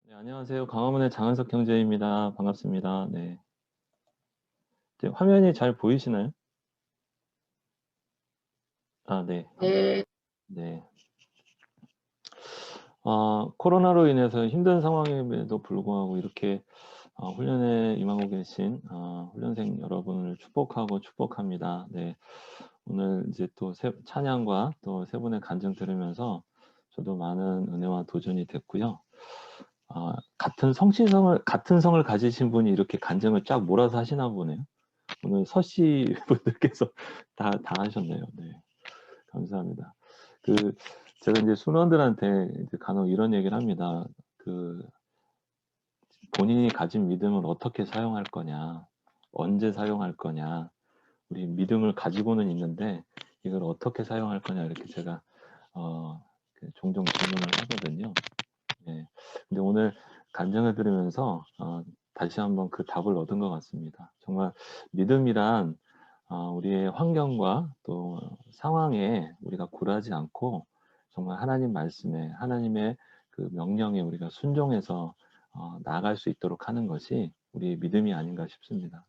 네, 안녕하세요. 강화문의 장은석 경제입니다. 반갑습니다. 네. 이제 화면이 잘 보이시나요? 아, 네. 네. 네. 코로나로 인해서 힘든 상황임에도 불구하고 이렇게 훈련에 임하고 계신 훈련생 여러분을 축복합니다. 네. 오늘 이제 또 찬양과 또 세 분의 간증 들으면서 저도 많은 은혜와 도전이 됐고요. 같은 성을 가지신 분이 이렇게 간증을 쫙 몰아서 하시나 보네요. 오늘 서씨 분들께서 다 하셨네요. 네. 감사합니다. 제가 이제 순원들한테 이제 간혹 이런 얘기를 합니다. 본인이 가진 믿음을 어떻게 사용할 거냐, 언제 사용할 거냐, 우리 믿음을 가지고는 있는데 이걸 어떻게 사용할 거냐, 이렇게 제가 종종 질문을 하거든요. 네. 근데 오늘 간증을 들으면서 다시 한번 그 답을 얻은 것 같습니다. 정말 믿음이란 우리의 환경과 또 상황에 우리가 굴하지 않고 정말 하나님 말씀에, 하나님의 그 명령에 우리가 순종해서 나아갈 수 있도록 하는 것이 우리의 믿음이 아닌가 싶습니다.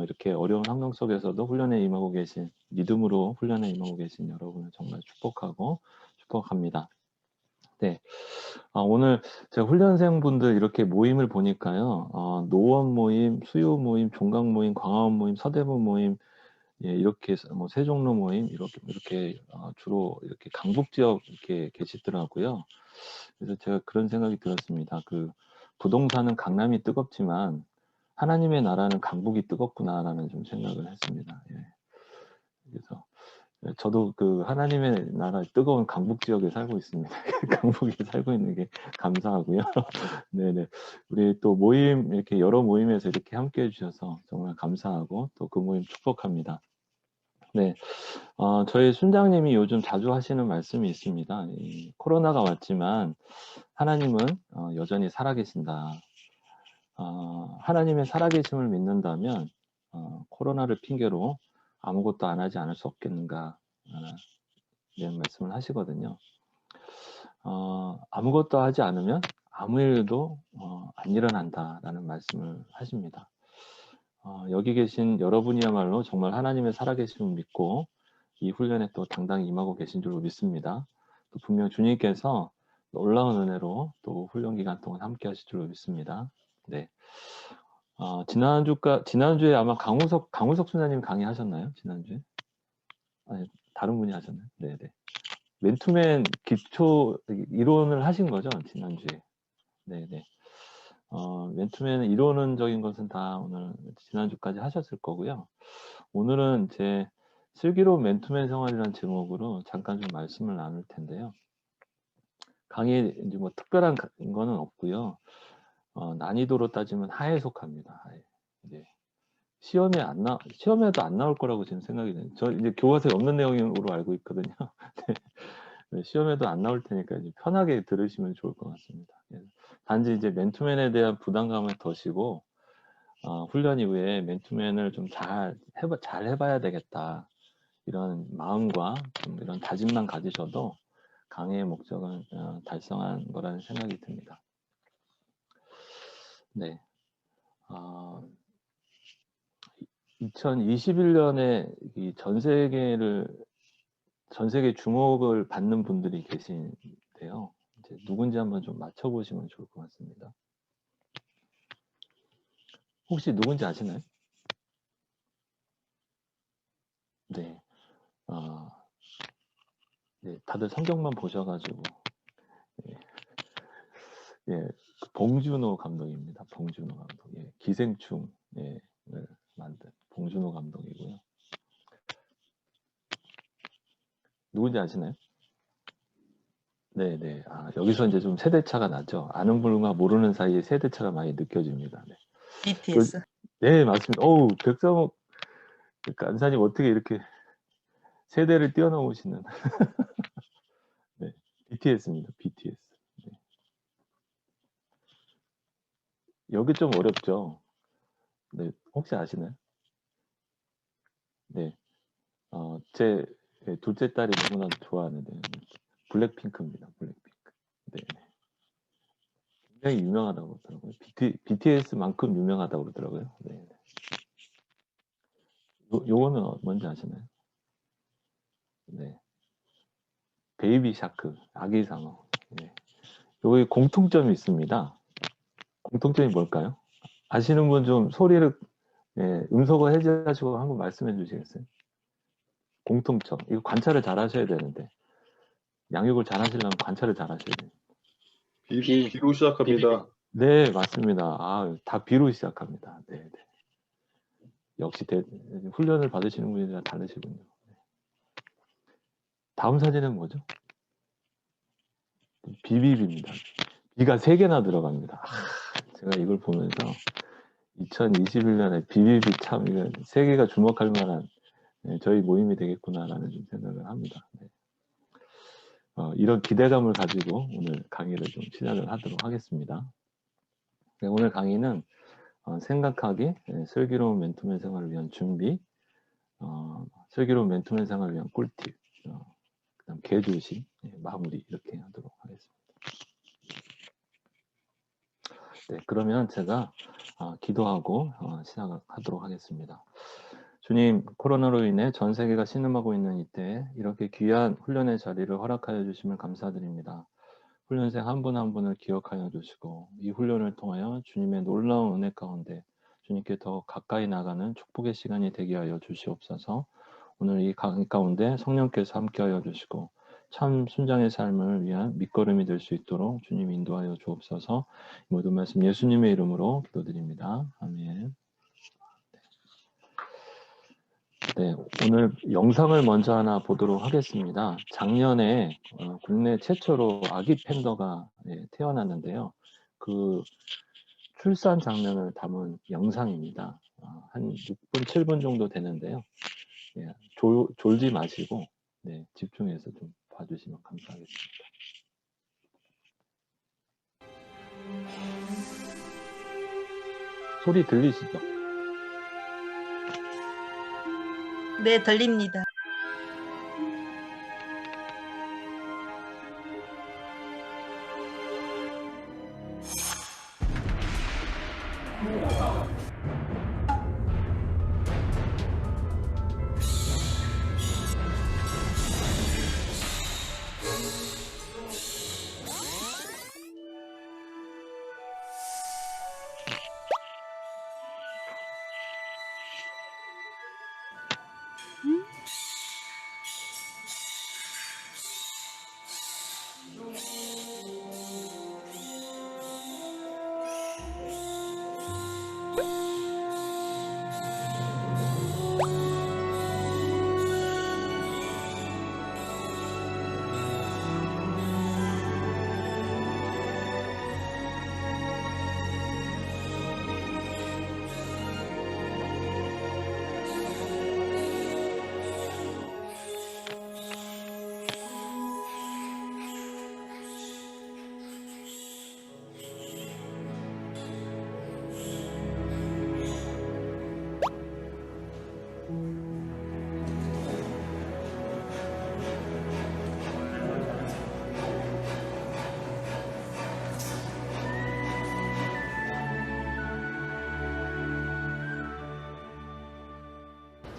이렇게 어려운 환경 속에서도 훈련에 임하고 계신, 믿음으로 훈련에 임하고 계신 여러분을 정말 축복합니다. 네. 오늘 제가 훈련생분들 이렇게 모임을 보니까요. 노원 모임, 수요 모임, 종강 모임, 광화원 모임, 서대문 모임, 예, 이렇게 해서 뭐 세종로 모임 이렇게 주로 이렇게 강북 지역 이렇게 계시더라고요. 그래서 제가 그런 생각이 들었습니다. 부동산은 강남이 뜨겁지만 하나님의 나라는 강북이 뜨겁구나라는 좀 생각을 했습니다. 예. 그래서 저도 하나님의 나라 뜨거운 강북 지역에 살고 있습니다. 강북에 살고 있는 게 감사하고요. 네네. 우리 또 이렇게 여러 모임에서 이렇게 함께 해주셔서 정말 감사하고 또 그 모임 축복합니다. 네. 저희 순장님이 요즘 자주 하시는 말씀이 있습니다. 코로나가 왔지만 하나님은 여전히 살아계신다. 하나님의 살아계심을 믿는다면 코로나를 핑계로 아무것도 안 하지 않을 수 없겠는가 이런 말씀을 하시거든요. 아무것도 하지 않으면 아무 일도 안 일어난다라는 말씀을 하십니다. 여기 계신 여러분이야말로 정말 하나님의 살아계심을 믿고 이 훈련에 또 당당히 임하고 계신 줄 믿습니다. 또 분명 주님께서 놀라운 은혜로 또 훈련 기간 동안 함께 하실 줄 믿습니다. 네. 지난주에 아마 강우석 순자님 강의하셨나요? 지난주에? 아니, 다른 분이 하셨나요? 네네. 맨투맨 기초 이론을 하신 거죠? 지난주에. 네네. 맨투맨 이론적인 것은 다 오늘 지난주까지 하셨을 거고요. 오늘은 제 슬기로운 맨투맨 생활이라는 제목으로 잠깐 좀 말씀을 나눌 텐데요. 강의에 이제 뭐 특별한 거는 없고요. 난이도로 따지면 하에 속합니다. 하에. 이제 시험에도 안 나올 거라고 지금 생각이 돼요. 저 이제 교과서에 없는 내용으로 알고 있거든요. 네, 시험에도 안 나올 테니까 이제 편하게 들으시면 좋을 것 같습니다. 단지 이제 맨투맨에 대한 부담감을 더시고 훈련 이후에 맨투맨을 좀 잘 해봐야 되겠다. 이런 마음과 좀 이런 다짐만 가지셔도 강의의 목적은 달성한 거라는 생각이 듭니다. 네. 2021년에 전 세계 주목을 받는 분들이 계신데요. 이제 누군지 한번 좀 맞춰보시면 좋을 것 같습니다. 혹시 누군지 아시나요? 네. 네, 다들 성경만 보셔가지고 예, 봉준호 감독입니다. 봉준호 감독. 예, 기생충 을 만든 봉준호 감독이고요. 누군지 아시나요? 네네. 여기서 이제 좀 세대차가 나죠. 아는 분과 모르는 사이에 세대차가 많이 느껴집니다. 네. BTS. 네, 맞습니다. 어우, 백성욱 간사님 어떻게 이렇게 세대를 뛰어넘으시는. 네, BTS입니다. BTS. 네. 여기 좀 어렵죠. 네, 혹시 아시나요? 네. 제 둘째 딸이 너무나 좋아하는데 블랙핑크입니다. 블랙핑크. 네. 굉장히 유명하다고 그러더라고요. BTS만큼 유명하다고 그러더라고요. 네. 요거는 뭔지 아시나요? 네. 베이비 샤크, 아기 상어. 네. 요게 공통점이 있습니다. 공통점이 뭘까요? 아시는 분 좀 소리를, 예, 음소거 해제하시고 한번 말씀해 주시겠어요? 공통점. 이거 관찰을 잘 하셔야 되는데. 양육을 잘 하시려면 관찰을 잘 하셔야 돼요. 비로 시작합니다. 네, 맞습니다. 아, 다 비로 시작합니다. 네, 네. 역시 훈련을 받으시는 분이랑 다르시군요. 다음 사진은 뭐죠? 비비비입니다. 비가 3개나 들어갑니다. 제가 이걸 보면서 2021년에 비비비 참 이거 세계가 주목할 만한 저희 모임이 되겠구나라는 좀 생각을 합니다. 네. 이런 기대감을 가지고 오늘 강의를 좀 시작을 하도록 하겠습니다. 네, 오늘 강의는 생각하기, 슬기로운 맨투맨 생활을 위한 준비, 슬기로운 맨투맨 생활을 위한 꿀팁, 그다음 개조시, 마무리 이렇게 하도록 하겠습니다. 네, 그러면 제가 기도하고 시작하도록 하겠습니다. 주님, 코로나로 인해 전 세계가 신음하고 있는 이때 이렇게 귀한 훈련의 자리를 허락하여 주시면 감사드립니다. 훈련생 한 분 한 분을 기억하여 주시고 이 훈련을 통하여 주님의 놀라운 은혜 가운데 주님께 더 가까이 나가는 축복의 시간이 되게 하여 주시옵소서. 오늘 이 강의 가운데 성령께서 함께하여 주시고 참 순장의 삶을 위한 밑거름이 될 수 있도록 주님 인도하여 주옵소서. 모든 말씀 예수님의 이름으로 기도드립니다. 아멘. 네, 오늘 영상을 먼저 하나 보도록 하겠습니다. 작년에 국내 최초로 아기 팬더가 태어났는데요. 그 출산 장면을 담은 영상입니다. 한 6분, 7분 정도 되는데요. 예, 졸지 마시고 집중해서 좀 봐주시면 감사하겠습니다. 소리 들리시죠? 네, 들립니다.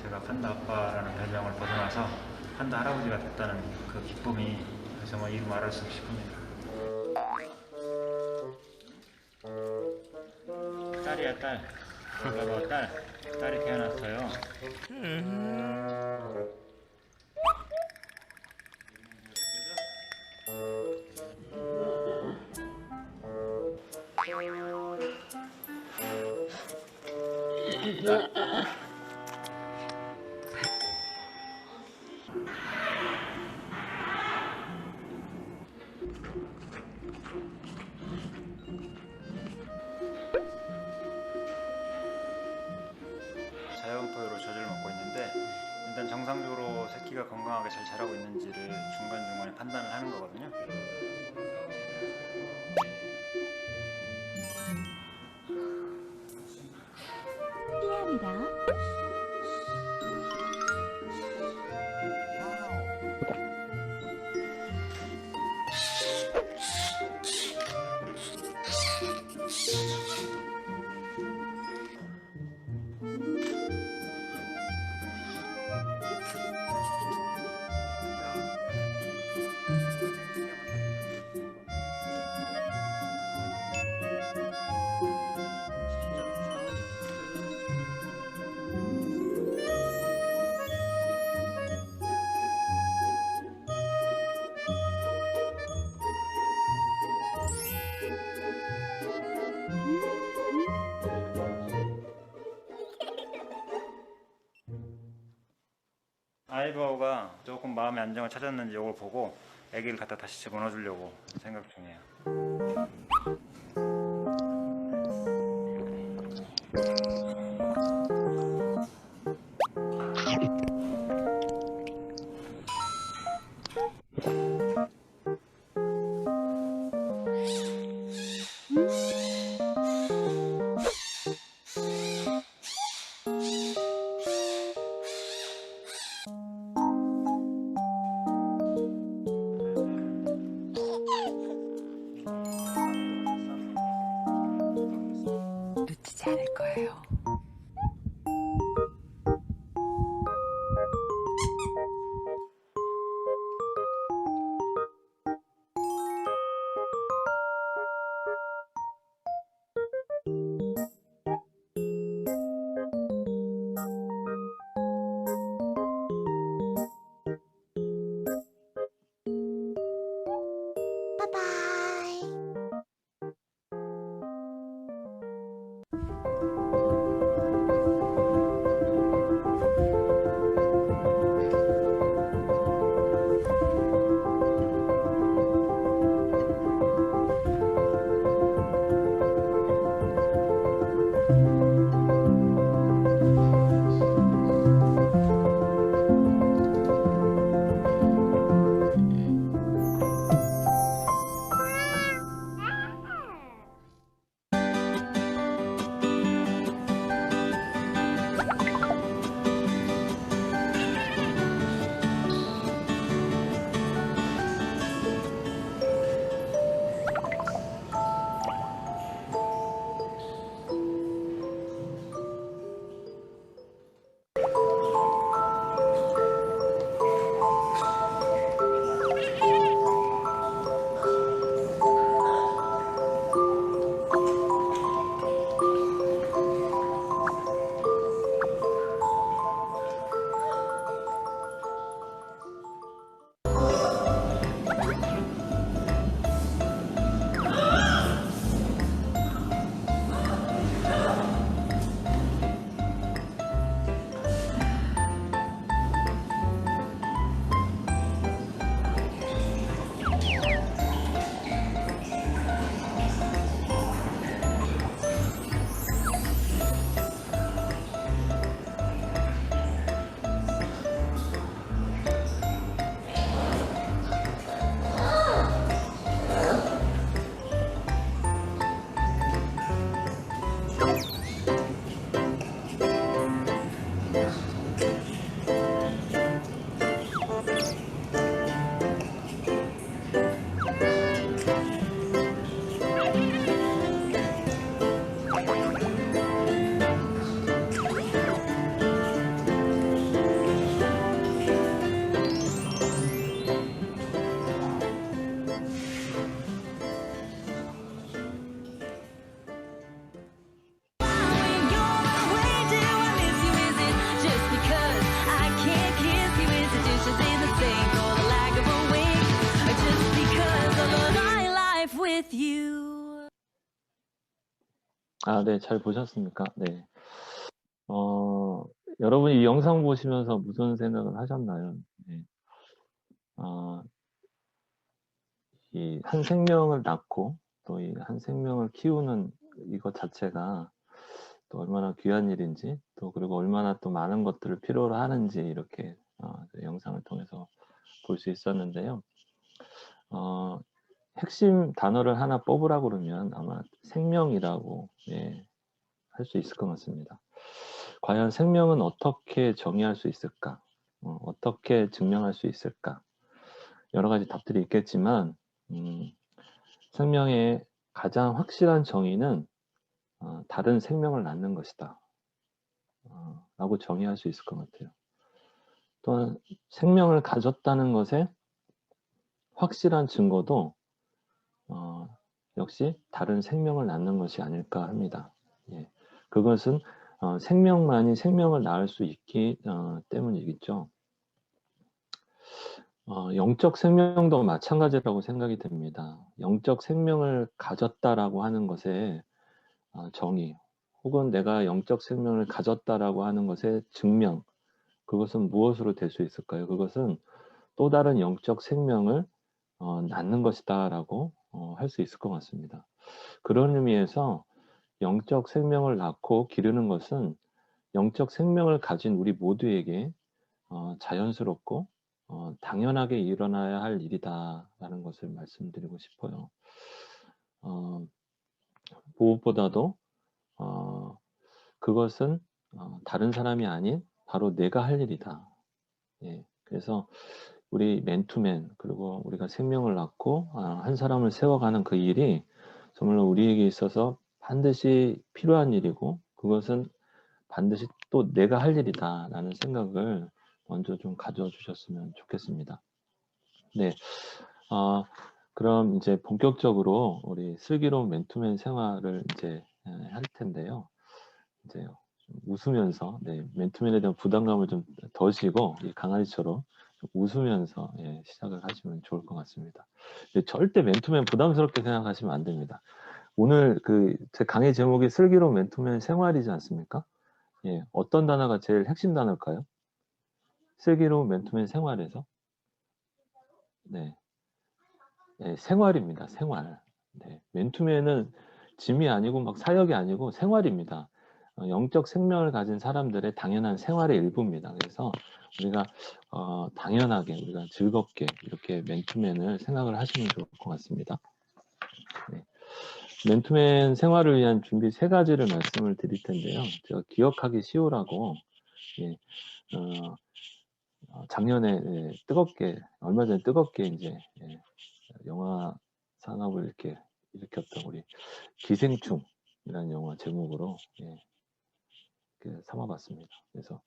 제가 판다 아빠라는 별명을 벗어나서 판다 할아버지가 됐다는 그 기쁨이 정말 이루 말할 수 싶습니다. 딸이야, 딸. 봐봐, 딸이 태어났어요. 자연포유로 젖을 먹고 있는데 일단 정상적으로 새끼가 건강하게 잘 자라고 있는지를 중간중간에 판단을 하는 거거든요. 실례합니다. 아이버가 조금 마음의 안정을 찾았는지 이걸 보고 아기를 갖다 다시 집어넣어 주려고 생각 중이에요. 놓치지 않을 거예요. 네, 잘 보셨습니까? 네. 여러분이 이 영상 보시면서 무슨 생각을 하셨나요? 네. 이 한 생명을 낳고 또 이 한 생명을 키우는 이것 자체가 또 얼마나 귀한 일인지, 또 그리고 얼마나 또 많은 것들을 필요로 하는지 이렇게 영상을 통해서 볼 수 있었는데요. 핵심 단어를 하나 뽑으라고 그러면 아마 생명이라고 할 수 있을 것 같습니다. 과연 생명은 어떻게 정의할 수 있을까? 어떻게 증명할 수 있을까? 여러 가지 답들이 있겠지만 생명의 가장 확실한 정의는 다른 생명을 낳는 것이다 라고 정의할 수 있을 것 같아요. 또한 생명을 가졌다는 것의 확실한 증거도 역시 다른 생명을 낳는 것이 아닐까 합니다. 그것은 생명만이 생명을 낳을 수 있기 때문이겠죠. 영적 생명도 마찬가지라고 생각이 됩니다. 영적 생명을 가졌다라고 하는 것의 정의, 혹은 내가 영적 생명을 가졌다라고 하는 것의 증명, 그것은 무엇으로 될 수 있을까요? 그것은 또 다른 영적 생명을 낳는 것이다라고 할 수 있을 것 같습니다. 그런 의미에서 영적 생명을 낳고 기르는 것은 영적 생명을 가진 우리 모두에게 자연스럽고 당연하게 일어나야 할 일이다라는 것을 말씀드리고 싶어요. 무엇보다도 그것은 다른 사람이 아닌 바로 내가 할 일이다. 예, 그래서 우리 맨투맨 그리고 우리가 생명을 낳고 한 사람을 세워가는 그 일이 정말로 우리에게 있어서 반드시 필요한 일이고 그것은 반드시 또 내가 할 일이다라는 생각을 먼저 좀 가져주셨으면 좋겠습니다. 네, 그럼 이제 본격적으로 우리 슬기로운 맨투맨 생활을 이제 할 텐데요. 이제 좀 웃으면서 맨투맨에 대한 부담감을 좀 덜시고 이 강아지처럼 좀 웃으면서 시작을 하시면 좋을 것 같습니다. 절대 맨투맨 부담스럽게 생각하시면 안 됩니다. 오늘 제 강의 제목이 슬기로운 맨투맨 생활이지 않습니까? 예, 어떤 단어가 제일 핵심 단어일까요? 슬기로운 맨투맨 생활에서 네, 생활입니다. 생활. 네, 맨투맨은 짐이 아니고 막 사역이 아니고 생활입니다. 영적 생명을 가진 사람들의 당연한 생활의 일부입니다. 그래서 우리가 당연하게 우리가 즐겁게 이렇게 맨투맨을 생각을 하시면 좋을 것 같습니다. 네. 맨투맨 생활을 위한 준비 3가지를 말씀을 드릴 텐데요. 제가 기억하기 쉬우라고 작년에 얼마 전에 뜨겁게 이제 영화 산업을 이렇게 일으켰던 우리 기생충이라는 영화 제목으로 이렇게 삼아봤습니다. 그래서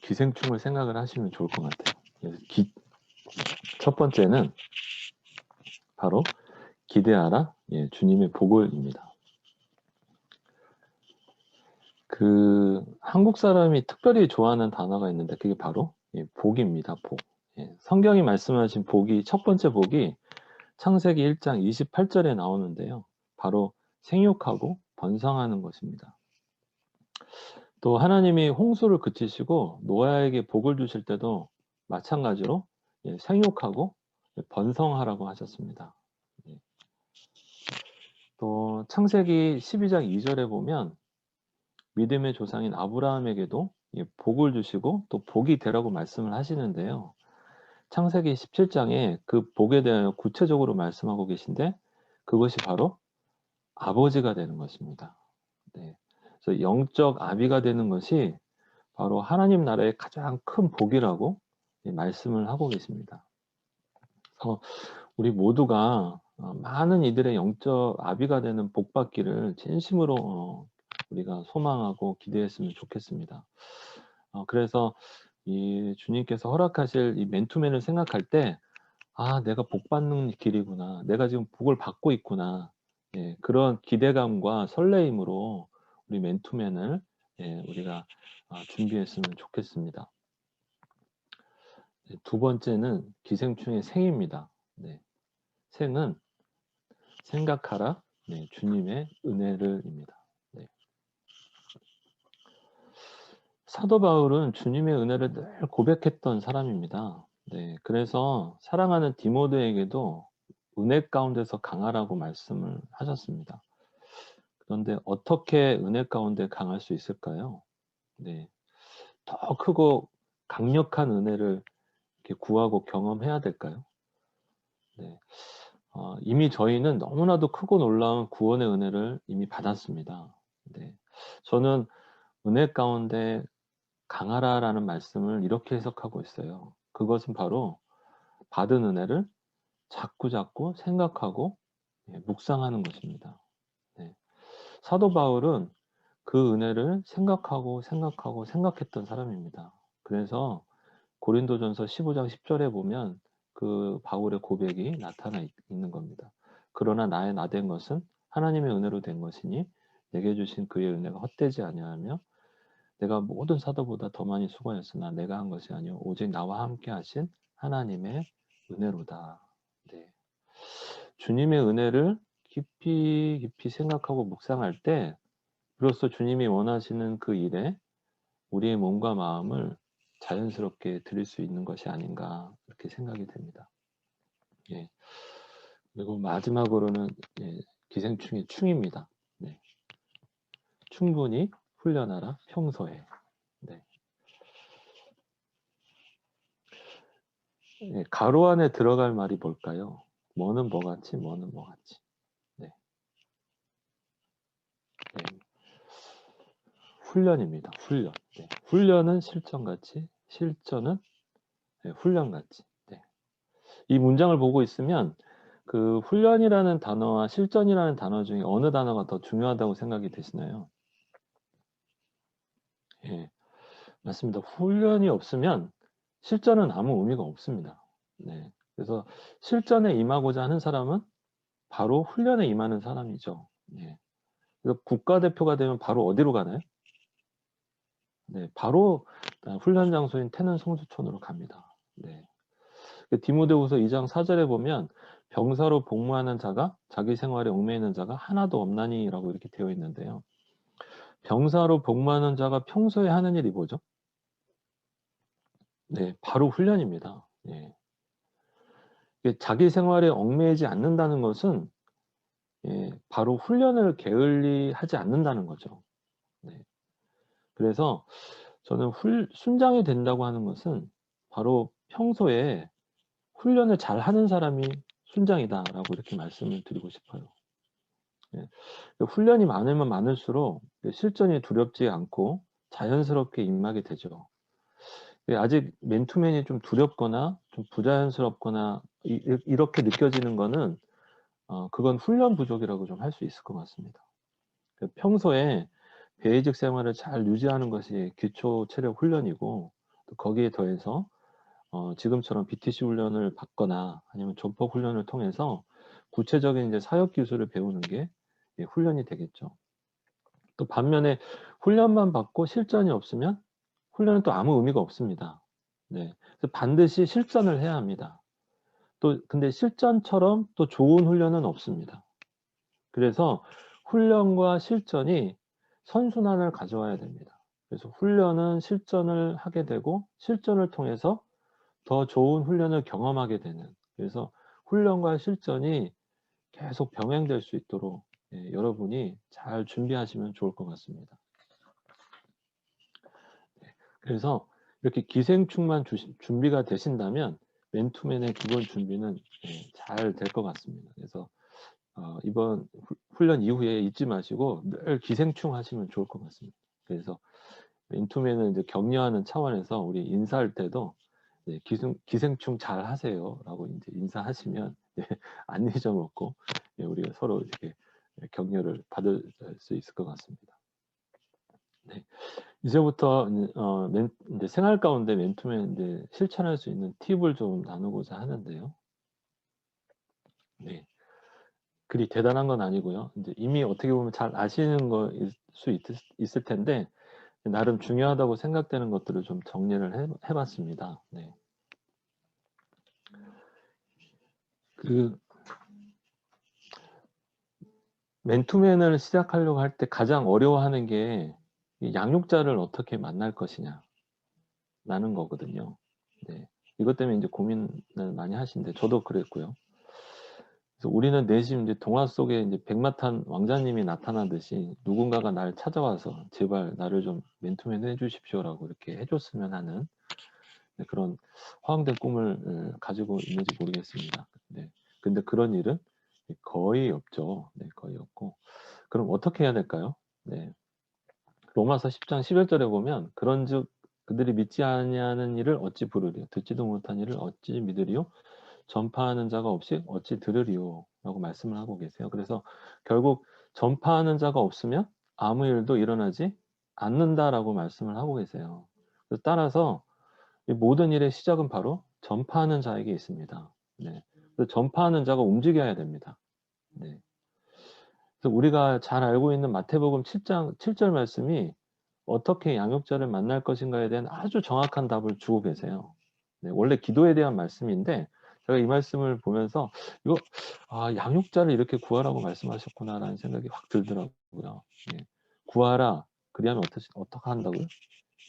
기생충을 생각을 하시면 좋을 것 같아요. 그래서 첫 번째는 바로 기대하라, 주님의 복을입니다. 한국 사람이 특별히 좋아하는 단어가 있는데 그게 바로 복입니다. 복. 성경이 말씀하신 복이 첫 번째 복이 창세기 1장 28절에 나오는데요. 바로 생육하고 번성하는 것입니다. 또 하나님이 홍수를 그치시고 노아에게 복을 주실 때도 마찬가지로 생육하고 번성하라고 하셨습니다. 또 창세기 12장 2절에 보면 믿음의 조상인 아브라함에게도 복을 주시고 또 복이 되라고 말씀을 하시는데요. 창세기 17장에 그 복에 대하여 구체적으로 말씀하고 계신데 그것이 바로 아버지가 되는 것입니다. 네. 그래서 영적 아비가 되는 것이 바로 하나님 나라의 가장 큰 복이라고 말씀을 하고 계십니다. 그래서 우리 모두가 많은 이들의 영적 아비가 되는 복 받기를 진심으로 우리가 소망하고 기대했으면 좋겠습니다. 그래서 이 주님께서 허락하실 이 맨투맨을 생각할 때 내가 복 받는 길이구나. 내가 지금 복을 받고 있구나. 그런 기대감과 설레임으로 우리 맨투맨을 우리가 준비했으면 좋겠습니다. 두 번째는 기생충의 생입니다. 생은 생각하라, 주님의 은혜를입니다. 사도 바울은 주님의 은혜를 늘 고백했던 사람입니다. 그래서 사랑하는 디모데에게도 은혜 가운데서 강하라고 말씀을 하셨습니다. 그런데 어떻게 은혜 가운데 강할 수 있을까요? 더 크고 강력한 은혜를 이렇게 구하고 경험해야 될까요? 이미 저희는 너무나도 크고 놀라운 구원의 은혜를 이미 받았습니다. 저는 은혜 가운데 강하라라는 말씀을 이렇게 해석하고 있어요. 그것은 바로 받은 은혜를 자꾸 생각하고 묵상하는 것입니다. 사도 바울은 그 은혜를 생각했던 사람입니다. 그래서 고린도전서 15장 10절에 보면 그 바울의 고백이 나타나 있는 겁니다. 그러나 나의 나된 것은 하나님의 은혜로 된 것이니 내게 주신 그의 은혜가 헛되지 아니하며 내가 모든 사도보다 더 많이 수고하였으나 내가 한 것이 아니오 오직 나와 함께 하신 하나님의 은혜로다. 주님의 은혜를 깊이 생각하고 묵상할 때 비로소 주님이 원하시는 그 일에 우리의 몸과 마음을 자연스럽게 드릴 수 있는 것이 아닌가 이렇게 생각이 됩니다. 예. 그리고 마지막으로는 예, 기생충의 충입니다. 네. 충분히 훈련하라 평소에. 네. 예, 가로 안에 들어갈 말이 뭘까요? 뭐는 뭐 같이, 뭐는 뭐 같이. 네. 네. 훈련입니다. 훈련. 네. 훈련은 실전같이, 실전은 네, 훈련같이. 네. 이 문장을 보고 있으면 그 훈련이라는 단어와 실전이라는 단어 중에 어느 단어가 더 중요하다고 생각이 되시나요? 예, 맞습니다. 훈련이 없으면 실전은 아무 의미가 없습니다. 네. 그래서 실전에 임하고자 하는 사람은 바로 훈련에 임하는 사람이죠. 예. 그래서 국가대표가 되면 바로 어디로 가나요? 네, 바로 훈련 장소인 태는 성수촌으로 갑니다. 네. 디모데후서 2장 4절에 보면 병사로 복무하는 자가 자기 생활에 얽매이는 자가 하나도 없나니라고 이렇게 되어 있는데요. 병사로 복무하는 자가 평소에 하는 일이 뭐죠? 네, 바로 훈련입니다. 예. 자기 생활에 얽매이지 않는다는 것은 예, 바로 훈련을 게을리하지 않는다는 거죠. 네. 그래서 저는 순장이 된다고 하는 것은 바로 평소에 훈련을 잘 하는 사람이 순장이다라고 이렇게 말씀을 드리고 싶어요. 예. 훈련이 많으면 많을수록 실전이 두렵지 않고 자연스럽게 임하게 되죠. 아직 맨투맨이 좀 두렵거나 좀 부자연스럽거나 이렇게 느껴지는 거는 그건 훈련 부족이라고 좀 할 수 있을 것 같습니다. 평소에 베이직 생활을 잘 유지하는 것이 기초 체력 훈련이고 또 거기에 더해서 지금처럼 BTC 훈련을 받거나 아니면 전폭 훈련을 통해서 구체적인 이제 사역 기술을 배우는 게 훈련이 되겠죠. 또 반면에 훈련만 받고 실전이 없으면 훈련은 또 아무 의미가 없습니다. 네. 그래서 반드시 실전을 해야 합니다. 또 근데 실전처럼 또 좋은 훈련은 없습니다. 그래서 훈련과 실전이 선순환을 가져와야 됩니다. 그래서 훈련은 실전을 하게 되고 실전을 통해서 더 좋은 훈련을 경험하게 되는, 그래서 훈련과 실전이 계속 병행될 수 있도록 여러분이 잘 준비하시면 좋을 것 같습니다. 그래서 이렇게 기생충만 준비가 되신다면 맨투맨의 기본 준비는 잘 될 것 같습니다. 그래서 이번 훈련 이후에 잊지 마시고 늘 기생충 하시면 좋을 것 같습니다. 그래서 맨투맨은 이제 격려하는 차원에서 우리 인사할 때도 기생충 잘 하세요 라고 이제 인사하시면 안 잊어먹고 우리가 서로 이렇게 격려를 받을 수 있을 것 같습니다. 네. 이제부터 이제 생활 가운데 맨투맨 이제 실천할 수 있는 팁을 좀 나누고자 하는데요. 네. 그리 대단한 건 아니고요. 이제 이미 어떻게 보면 잘 아시는 거일 수 있을 텐데 나름 중요하다고 생각되는 것들을 좀 정리를 해봤습니다. 네. 맨투맨을 시작하려고 할 때 가장 어려워하는 게 양육자를 어떻게 만날 것이냐 라는 거거든요. 네. 이것 때문에 이제 고민을 많이 하시는데 저도 그랬고요. 그래서 우리는 내심 이제 동화 속에 이제 백마탄 왕자님이 나타나듯이 누군가가 날 찾아와서 제발 나를 좀 맨투맨 해주십시오라고 이렇게 해줬으면 하는 그런 허황된 꿈을 가지고 있는지 모르겠습니다. 네. 근데 그런 일은 거의 없죠. 네, 거의 없고. 그럼 어떻게 해야 될까요? 네. 로마서 10장 11절에 보면 그런즉 그들이 믿지 아니하는 일을 어찌 부르리요? 듣지도 못한 일을 어찌 믿으리요? 전파하는 자가 없이 어찌 들으리요? 라고 말씀을 하고 계세요. 그래서 결국 전파하는 자가 없으면 아무 일도 일어나지 않는다라고 말씀을 하고 계세요. 그래서 따라서 이 모든 일의 시작은 바로 전파하는 자에게 있습니다. 네. 그래서 전파하는 자가 움직여야 됩니다. 네. 그래서 우리가 잘 알고 있는 마태복음 7장 7절 말씀이 어떻게 양육자를 만날 것인가에 대한 아주 정확한 답을 주고 계세요. 네, 원래 기도에 대한 말씀인데 제가 이 말씀을 보면서 이거 양육자를 이렇게 구하라고 말씀하셨구나라는 생각이 확 들더라고요. 네, 구하라. 그리하면 어떻게 한다고요?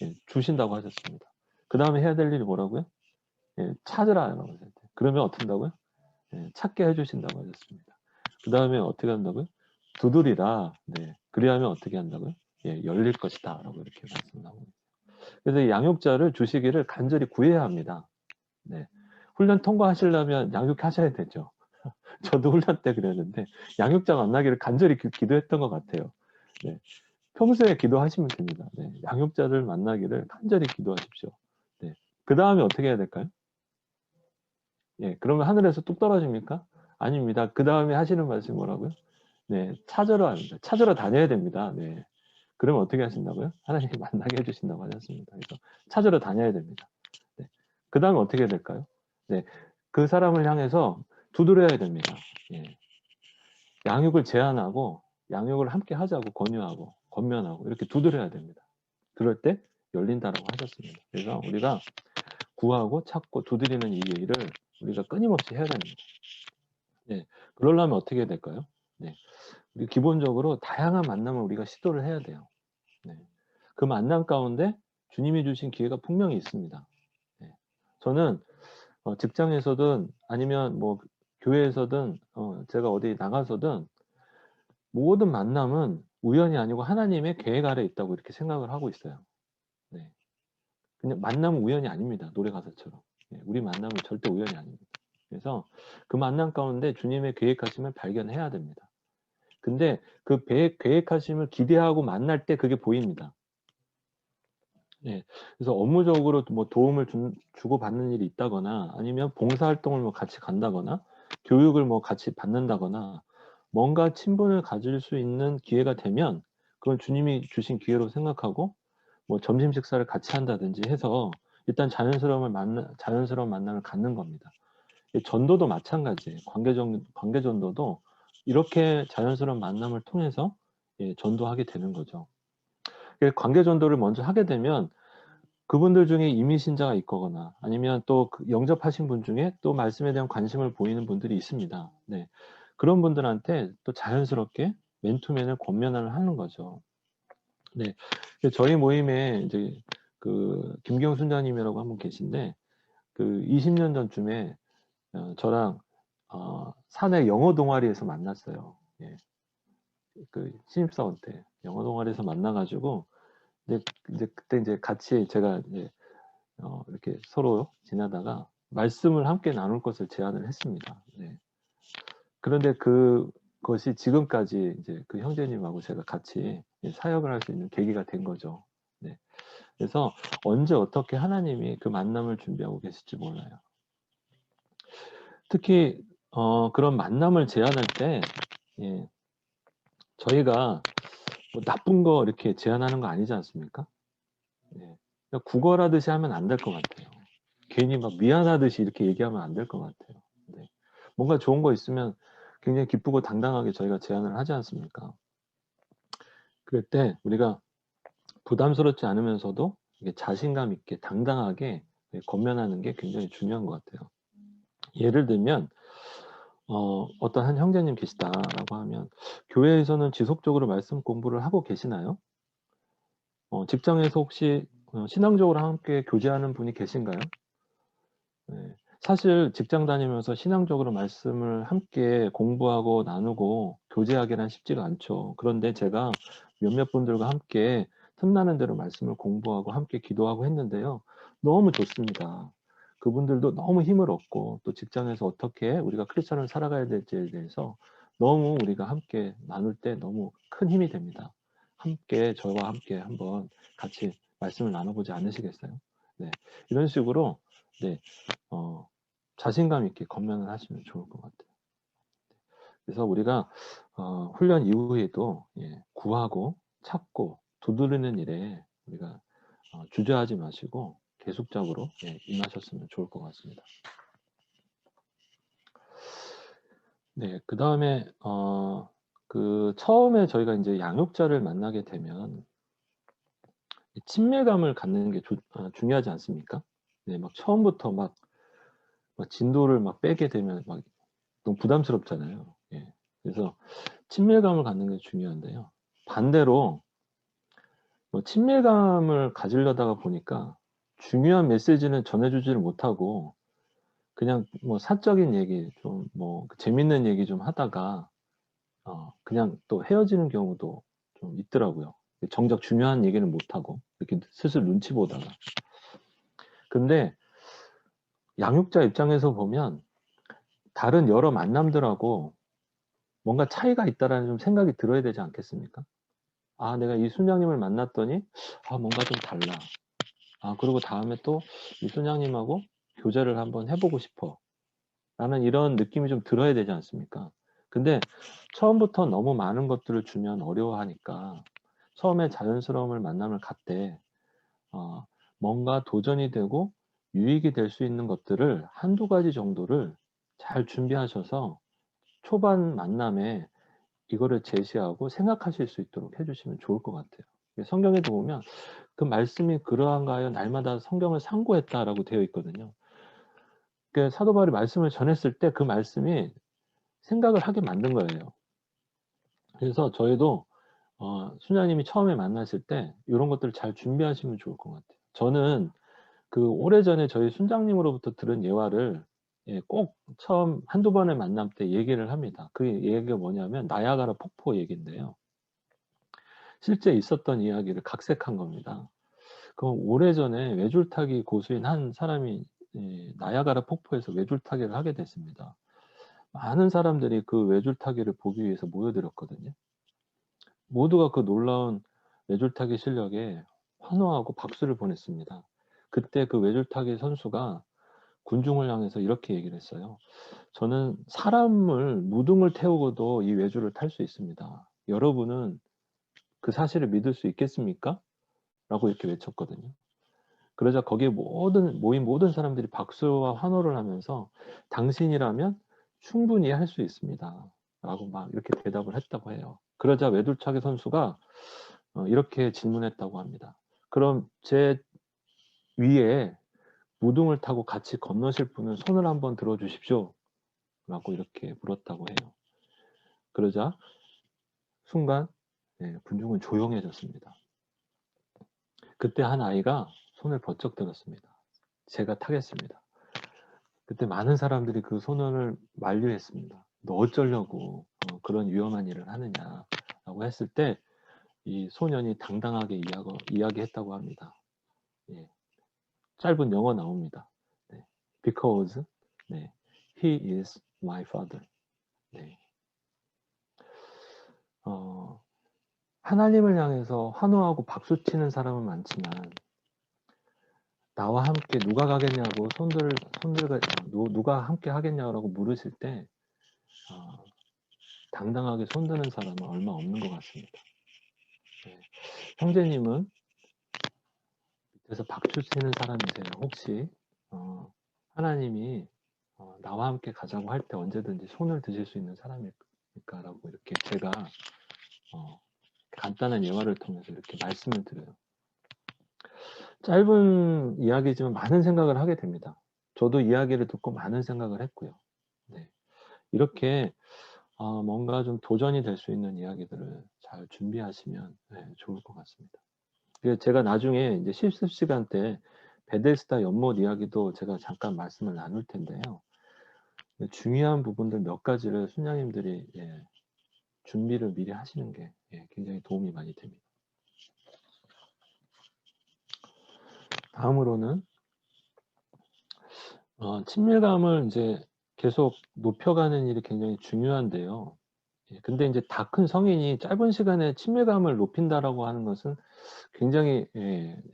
네, 주신다고 하셨습니다. 그 다음에 해야 될 일이 뭐라고요? 예, 찾으라라고 하셨대요. 그러면 어떻게 한다고요? 예, 찾게 해주신다고 하셨습니다. 그 다음에 어떻게 한다고요? 두드리라. 네. 그리하면 어떻게 한다고요? 예, 열릴 것이다. 라고 이렇게 말씀을 하고 있어요. 그래서 이 양육자를 주시기를 간절히 구해야 합니다. 네. 훈련 통과하시려면 양육하셔야 되죠. 저도 훈련 때 그랬는데 양육자 만나기를 간절히 기도했던 것 같아요. 네. 평소에 기도하시면 됩니다. 네. 양육자를 만나기를 간절히 기도하십시오. 네. 그 다음에 어떻게 해야 될까요? 예, 그러면 하늘에서 뚝 떨어집니까? 아닙니다. 그 다음에 하시는 말씀이 뭐라고요? 네, 찾으러 합니다. 찾으러 다녀야 됩니다. 네. 그러면 어떻게 하신다고요? 하나님이 만나게 해주신다고 하셨습니다. 그래서 찾으러 다녀야 됩니다. 네. 그 다음에 어떻게 해야 될까요? 네. 그 사람을 향해서 두드려야 됩니다. 예. 양육을 제안하고 양육을 함께 하자고 권유하고 권면하고 이렇게 두드려야 됩니다. 그럴 때 열린다라고 하셨습니다. 그래서 우리가 구하고 찾고 두드리는 이 일을 우리가 끊임없이 해야 됩니다. 네. 그러려면 어떻게 해야 될까요? 네. 우리 기본적으로 다양한 만남을 우리가 시도를 해야 돼요. 네. 그 만남 가운데 주님이 주신 기회가 분명히 있습니다. 네. 저는 직장에서든 아니면 뭐 교회에서든 제가 어디 나가서든 모든 만남은 우연이 아니고 하나님의 계획 아래 있다고 이렇게 생각을 하고 있어요. 네. 그냥 만남은 우연이 아닙니다. 노래 가사처럼. 네. 우리 만남은 절대 우연이 아닙니다. 그래서 그 만남 가운데 주님의 계획하심을 발견해야 됩니다. 근데 그 계획하심을 기대하고 만날 때 그게 보입니다. 네. 그래서 업무적으로 뭐 도움을 주고 받는 일이 있다거나 아니면 봉사활동을 뭐 같이 간다거나 교육을 뭐 같이 받는다거나 뭔가 친분을 가질 수 있는 기회가 되면 그건 주님이 주신 기회로 생각하고 뭐 점심 식사를 같이 한다든지 해서 일단 자연스러운 만남을 갖는 겁니다. 전도도 마찬가지예요. 관계 전도도 이렇게 자연스러운 만남을 통해서 전도하게 되는 거죠. 관계 전도를 먼저 하게 되면 그분들 중에 이미 신자가 있거나 아니면 또 영접하신 분 중에 또 말씀에 대한 관심을 보이는 분들이 있습니다. 네. 그런 분들한테 또 자연스럽게 맨투맨을 권면을 하는 거죠. 네. 저희 모임에 이제 그 김경 순자님이라고 한 분 계신데 그 20년 전쯤에 저랑 사내 영어 동아리에서 만났어요. 예. 그 신입사원 때 영어 동아리에서 만나가지고 이제 그때 이제 같이 제가 이제 이렇게 서로 지나다가 말씀을 함께 나눌 것을 제안을 했습니다. 네. 그런데 그것이 지금까지 이제 그 형제님하고 제가 같이 사역을 할 수 있는 계기가 된 거죠. 네. 그래서 언제 어떻게 하나님이 그 만남을 준비하고 계실지 몰라요. 특히 그런 만남을 제안할 때 예, 저희가 뭐 나쁜 거 이렇게 제안하는 거 아니지 않습니까? 예. 구걸하듯이 하면 안 될 것 같아요. 괜히 막 미안하듯이 이렇게 얘기하면 안 될 것 같아요. 네. 뭔가 좋은 거 있으면 굉장히 기쁘고 당당하게 저희가 제안을 하지 않습니까? 그럴 때 우리가 부담스럽지 않으면서도 자신감 있게 당당하게 권면하는 게 굉장히 중요한 것 같아요. 예를 들면 어떤 한 형제님 계시다라고 하면 교회에서는 지속적으로 말씀 공부를 하고 계시나요? 직장에서 혹시 신앙적으로 함께 교제하는 분이 계신가요? 네. 사실 직장 다니면서 신앙적으로 말씀을 함께 공부하고 나누고 교제하기란 쉽지가 않죠. 그런데 제가 몇몇 분들과 함께 틈나는 대로 말씀을 공부하고 함께 기도하고 했는데요. 너무 좋습니다. 그분들도 너무 힘을 얻고 또 직장에서 어떻게 우리가 크리스천을 살아가야 될지에 대해서 너무 우리가 함께 나눌 때 너무 큰 힘이 됩니다. 함께 저와 함께 한번 같이 말씀을 나눠보지 않으시겠어요? 네. 이런 식으로 네. 자신감 있게 권면을 하시면 좋을 것 같아요. 그래서 우리가 훈련 이후에도 구하고 찾고 두드리는 일에 우리가 주저하지 마시고 계속적으로 임하셨으면 좋을 것 같습니다. 네, 그 다음에 그 처음에 저희가 이제 양육자를 만나게 되면 친밀감을 갖는 게 중요하지 않습니까? 네, 막 처음부터 막 진도를 막 빼게 되면 막 너무 부담스럽잖아요. 예. 그래서 친밀감을 갖는 게 중요한데요. 반대로 친밀감을 가지려다가 보니까 중요한 메시지는 전해주지를 못하고 그냥 뭐 사적인 얘기 좀 뭐 재밌는 얘기 좀 하다가 그냥 또 헤어지는 경우도 좀 있더라고요. 정작 중요한 얘기는 못하고 이렇게 슬슬 눈치 보다가. 근데 양육자 입장에서 보면 다른 여러 만남들하고 뭔가 차이가 있다라는 좀 생각이 들어야 되지 않겠습니까? 아, 내가 이 순장님을 만났더니 뭔가 좀 달라. 그리고 다음에 또 이 순장님하고 교제를 한번 해보고 싶어. 라는 이런 느낌이 좀 들어야 되지 않습니까? 근데 처음부터 너무 많은 것들을 주면 어려워하니까 처음에 자연스러움을 만남을 갖되 뭔가 도전이 되고 유익이 될 수 있는 것들을 한두 가지 정도를 잘 준비하셔서 초반 만남에 이거를 제시하고 생각하실 수 있도록 해주시면 좋을 것 같아요. 성경에도 보면 그 말씀이 그러한가 하여 날마다 성경을 상고했다라고 되어 있거든요. 그러니까 사도 바울이 말씀을 전했을 때 그 말씀이 생각을 하게 만든 거예요. 그래서 저희도 순자님이 처음에 만나실 때 이런 것들을 잘 준비하시면 좋을 것 같아요. 저는 그 오래전에 저희 순장님으로부터 들은 예화를 꼭 처음 한두 번의 만남 때 얘기를 합니다. 그 얘기가 뭐냐면 나야가라 폭포 얘기인데요. 실제 있었던 이야기를 각색한 겁니다. 그 오래전에 외줄타기 고수인 한 사람이 나야가라 폭포에서 외줄타기를 하게 됐습니다. 많은 사람들이 그 외줄타기를 보기 위해서 모여들었거든요. 모두가 그 놀라운 외줄타기 실력에 환호하고 박수를 보냈습니다. 그때 그 외줄타기 선수가 군중을 향해서 이렇게 얘기를 했어요. 저는 사람을 무등을 태우고도 이 외줄을 탈 수 있습니다. 여러분은 그 사실을 믿을 수 있겠습니까? 라고 이렇게 외쳤거든요. 그러자 거기에 모인 모든 사람들이 박수와 환호를 하면서 당신이라면 충분히 할 수 있습니다. 라고 막 이렇게 대답을 했다고 해요. 그러자 외줄차기 선수가 이렇게 질문했다고 합니다. 그럼 제 위에 무등을 타고 같이 건너실 분은 손을 한번 들어 주십시오. 라고 이렇게 물었다고 해요. 그러자 순간 군중은 조용해졌습니다. 그때 한 아이가 손을 번쩍 들었습니다. 제가 타겠습니다. 그때 많은 사람들이 그 소년을 만류했습니다. 너 어쩌려고 그런 위험한 일을 하느냐라고 했을 때 이 소년이 당당하게 이야기했다고 합니다. 짧은 영어 나옵니다. Because he is my father. 하나님을 향해서 환호하고 박수치는 사람은 많지만 나와 함께 누가 가겠냐고 누가 함께 하겠냐고 물으실 때 당당하게 손드는 사람은 얼마 없는 것 같습니다. 형제님은 밑에서 박수 치는 사람이세요. 혹시 하나님이 나와 함께 가자고 할 때 언제든지 손을 드실 수 있는 사람일까? 라고 이렇게 제가 간단한 예화를 통해서 이렇게 말씀을 드려요. 짧은 이야기지만 많은 생각을 하게 됩니다. 저도 이야기를 듣고 많은 생각을 했고요. 이렇게 뭔가 좀 도전이 될 수 있는 이야기들을 잘 준비하시면 좋을 것 같습니다. 제가 나중에 이제 실습 시간 때 베데스다 연못 이야기도 제가 잠깐 말씀을 나눌 텐데요. 중요한 부분들 몇 가지를 순장님들이 준비를 미리 하시는 게 굉장히 도움이 많이 됩니다. 다음으로는 친밀감을 이제 계속 높여가는 일이 굉장히 중요한데요. 근데 이제 다 큰 성인이 짧은 시간에 친밀감을 높인다라고 하는 것은 굉장히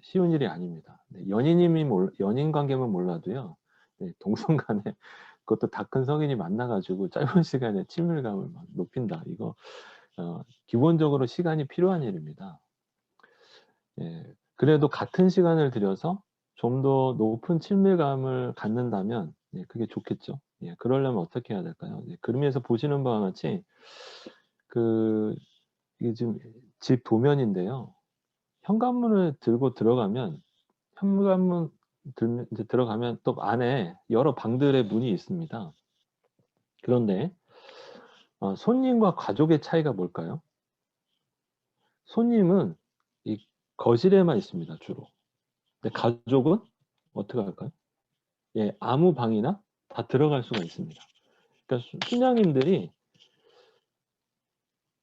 쉬운 일이 아닙니다. 연인 관계면 몰라도요. 동성 간에 그것도 다 큰 성인이 만나가지고 짧은 시간에 친밀감을 막 높인다. 이거 기본적으로 시간이 필요한 일입니다. 그래도 같은 시간을 들여서 좀 더 높은 친밀감을 갖는다면 그게 좋겠죠. 그러려면 어떻게 해야 될까요? 그림에서 보시는 바와 같이 이게 지금 집 도면인데요. 현관문을 들고 들어가면 이제 들어가면 또 안에 여러 방들의 문이 있습니다. 그런데 손님과 가족의 차이가 뭘까요? 손님은 이 거실에만 있습니다, 주로. 근데 가족은 어떻게 할까요? 예, 아무 방이나 다 들어갈 수가 있습니다. 그러니까 순장님들이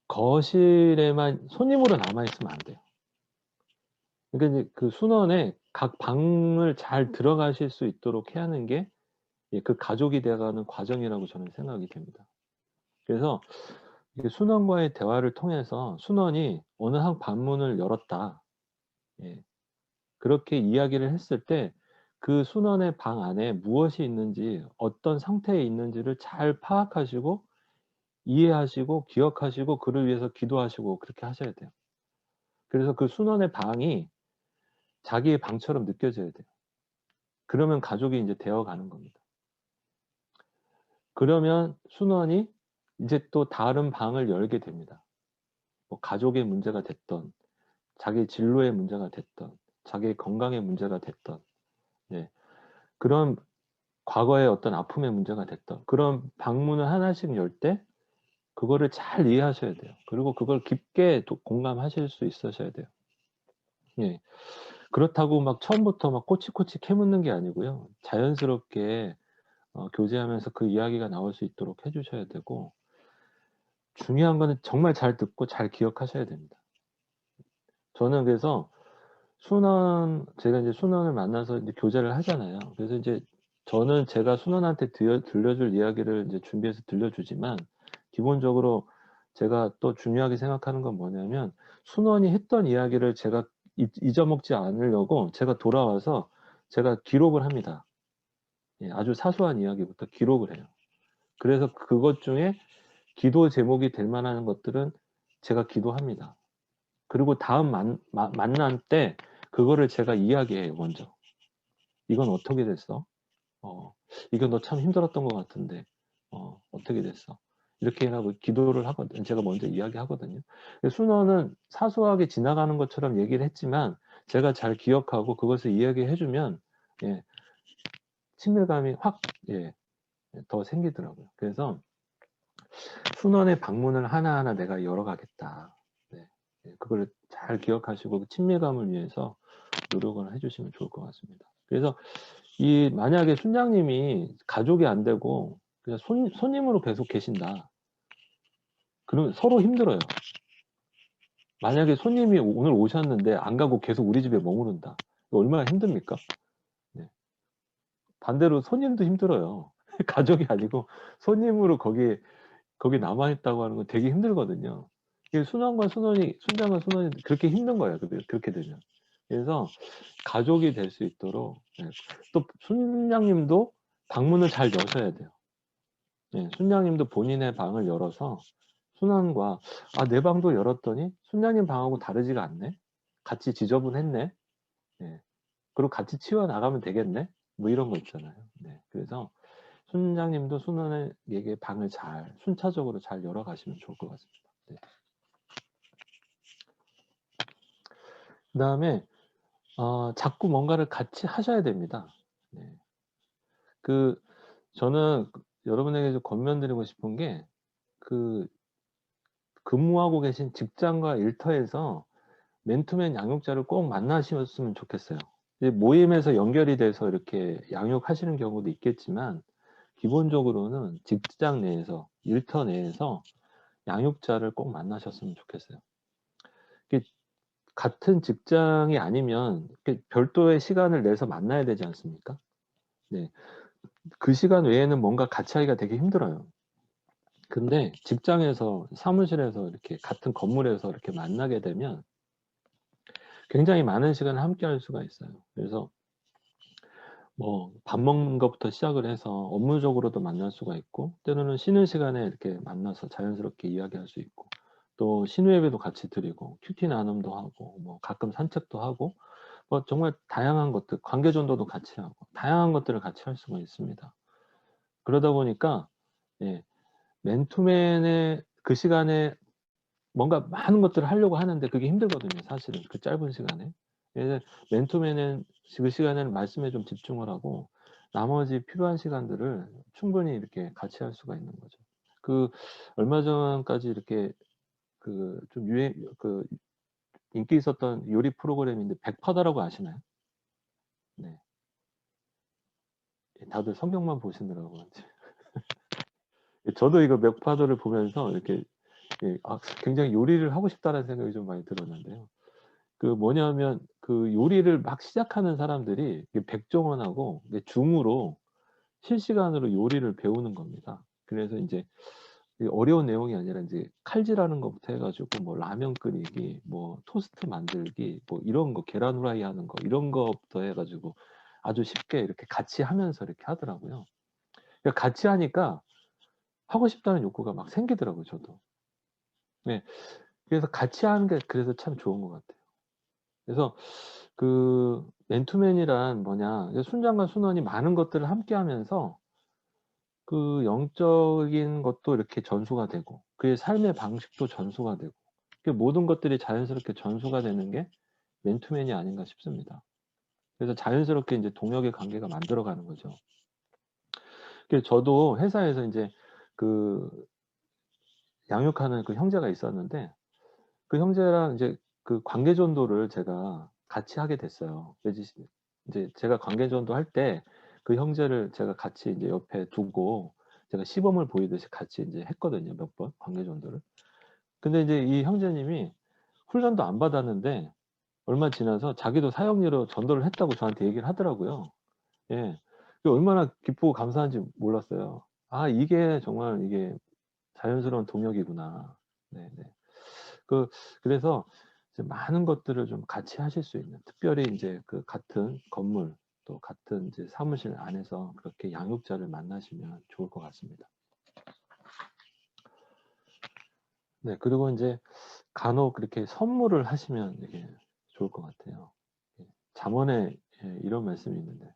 거실에만 손님으로 남아있으면 안 돼요. 그러니까 이제 그 순원에 각 방을 잘 들어가실 수 있도록 해야 하는 게 그 가족이 돼가는 과정이라고 저는 생각이 됩니다. 그래서 이게 순원과의 대화를 통해서 순원이 어느 한 방문을 열었다. 예, 그렇게 이야기를 했을 때 그 순원의 방 안에 무엇이 있는지 어떤 상태에 있는지를 잘 파악하시고 이해하시고 기억하시고 그를 위해서 기도하시고 그렇게 하셔야 돼요. 그래서 그 순원의 방이 자기의 방처럼 느껴져야 돼요. 그러면 가족이 이제 되어가는 겁니다. 그러면 순원이 이제 또 다른 방을 열게 됩니다. 뭐 가족의 문제가 됐던, 자기 진로의 문제가 됐던, 자기의 건강의 문제가 됐던, 네. 그런 과거의 어떤 아픔의 문제가 됐던 그런 방문을 하나씩 열 때 그거를 잘 이해하셔야 돼요. 그리고 그걸 깊게 또 공감하실 수 있으셔야 돼요. 예. 그렇다고 막 처음부터 막 꼬치꼬치 캐묻는 게 아니고요. 자연스럽게 교제하면서 그 이야기가 나올 수 있도록 해주셔야 되고, 중요한 거는 정말 잘 듣고 잘 기억하셔야 됩니다. 저는 그래서 제가 이제 순원을 만나서 이제 교제를 하잖아요. 그래서 이제 저는 제가 순원한테 들려줄 이야기를 이제 준비해서 들려주지만, 기본적으로 제가 또 중요하게 생각하는 건 뭐냐면, 순원이 했던 이야기를 제가 잊어먹지 않으려고 제가 돌아와서 제가 기록을 합니다. 예, 아주 사소한 이야기부터 기록을 해요. 그래서 그것 중에 기도 제목이 될 만한 것들은 제가 기도합니다. 그리고 다음 만남 때 그거를 제가 이야기해요, 먼저. 이건 어떻게 됐어? 이건 너 참 힘들었던 것 같은데, 어떻게 됐어? 이렇게 하고 기도를 하거든요. 제가 먼저 이야기하거든요. 순원은 사소하게 지나가는 것처럼 얘기를 했지만, 제가 잘 기억하고 그것을 이야기해주면, 예, 친밀감이 확, 예, 더 생기더라고요. 그래서 순원의 방문을 하나하나 내가 열어가겠다. 네. 그걸 잘 기억하시고 그 친밀감을 위해서 노력을 해주시면 좋을 것 같습니다. 그래서 만약에 순장님이 가족이 안 되고 그냥 손님으로 계속 계신다. 그러면 서로 힘들어요. 만약에 손님이 오늘 오셨는데 안 가고 계속 우리 집에 머무른다. 얼마나 힘듭니까? 네. 반대로 손님도 힘들어요. 가족이 아니고 손님으로 거기 남아있다고 하는 건 되게 힘들거든요. 순장과 순원이 그렇게 힘든 거예요. 그렇게 되면. 그래서 가족이 될 수 있도록, 네. 또 순장님도 방문을 잘 여셔야 돼요. 네. 순장님도 본인의 방을 열어서 순원과 내 방도 열었더니 순장님 방하고 다르지가 않네. 같이 지저분했네. 네. 그리고 같이 치워 나가면 되겠네. 뭐 이런 거 있잖아요. 네. 그래서 순장님도 순원에게 방을 순차적으로 잘 열어가시면 좋을 것 같습니다. 네. 그 다음에 자꾸 뭔가를 같이 하셔야 됩니다. 네. 저는 여러분에게 좀 권면드리고 싶은 게, 근무하고 계신 직장과 일터에서 맨투맨 양육자를 꼭 만나셨으면 좋겠어요. 모임에서 연결이 돼서 이렇게 양육하시는 경우도 있겠지만, 기본적으로는 직장 내에서, 일터 내에서 양육자를 꼭 만나셨으면 좋겠어요. 같은 직장이 아니면 별도의 시간을 내서 만나야 되지 않습니까? 네. 그 시간 외에는 뭔가 같이 하기가 되게 힘들어요. 근데 직장에서, 사무실에서 이렇게 같은 건물에서 이렇게 만나게 되면 굉장히 많은 시간을 함께 할 수가 있어요. 그래서 뭐 밥 먹는 것부터 시작을 해서 업무적으로도 만날 수가 있고, 때로는 쉬는 시간에 이렇게 만나서 자연스럽게 이야기할 수 있고, 또 신우예배도 같이 드리고 큐티 나눔도 하고 뭐 가끔 산책도 하고, 뭐 정말 다양한 것들, 관계전도도 같이 하고 다양한 것들을 같이 할 수가 있습니다. 그러다 보니까 예, 맨투맨의 그 시간에 뭔가 많은 것들을 하려고 하는데 그게 힘들거든요, 사실은 그 짧은 시간에. 그래서 맨투맨은 그 시간에는 말씀에 좀 집중을 하고 나머지 필요한 시간들을 충분히 이렇게 같이 할 수가 있는 거죠. 얼마 전까지 이렇게 좀 인기 있었던 요리 프로그램인데 백파다라고 아시나요? 네. 다들 성경만 보시느라고. 저도 이거 맥파도를 보면서 이렇게 굉장히 요리를 하고 싶다는 생각이 좀 많이 들었는데요. 그 뭐냐면 그 요리를 막 시작하는 사람들이 백종원하고 줌으로 실시간으로 요리를 배우는 겁니다. 그래서 이제 어려운 내용이 아니라 이제 칼질하는 것부터 해가지고 뭐 라면 끓이기, 뭐 토스트 만들기, 뭐 이런 거 계란 후라이 하는 거 이런 거부터 해가지고 아주 쉽게 이렇게 같이 하면서 이렇게 하더라고요. 그러니까 같이 하니까 하고 싶다는 욕구가 막 생기더라고요, 저도. 네, 그래서 같이 하는 게 그래서 참 좋은 것 같아요. 그래서 그 맨투맨이란 뭐냐, 순장과 순원이 많은 것들을 함께 하면서 그 영적인 것도 이렇게 전수가 되고 그의 삶의 방식도 전수가 되고 그 모든 것들이 자연스럽게 전수가 되는 게 맨투맨이 아닌가 싶습니다. 그래서 자연스럽게 이제 동역의 관계가 만들어가는 거죠. 그래서 저도 회사에서 이제 그 양육하는 그 형제가 있었는데 그 형제랑 이제 그 관계전도를 제가 같이 하게 됐어요. 그래서 이제 제가 관계전도 할 때 그 형제를 제가 같이 이제 옆에 두고 제가 시범을 보이듯이 같이 이제 했거든요. 몇 번 관계전도를. 근데 이제 이 형제님이 훈련도 안 받았는데 얼마 지나서 자기도 사형리로 전도를 했다고 저한테 얘기를 하더라고요. 예. 얼마나 기쁘고 감사한지 몰랐어요. 아, 이게 정말 이게 자연스러운 동역이구나. 네네. 그래서 이제 많은 것들을 좀 같이 하실 수 있는, 특별히 이제 그 같은 건물 또 같은 이제 사무실 안에서 그렇게 양육자를 만나시면 좋을 것 같습니다. 네, 그리고 이제 간혹 그렇게 선물을 하시면 이게 좋을 것 같아요. 잠언에 이런 말씀이 있는데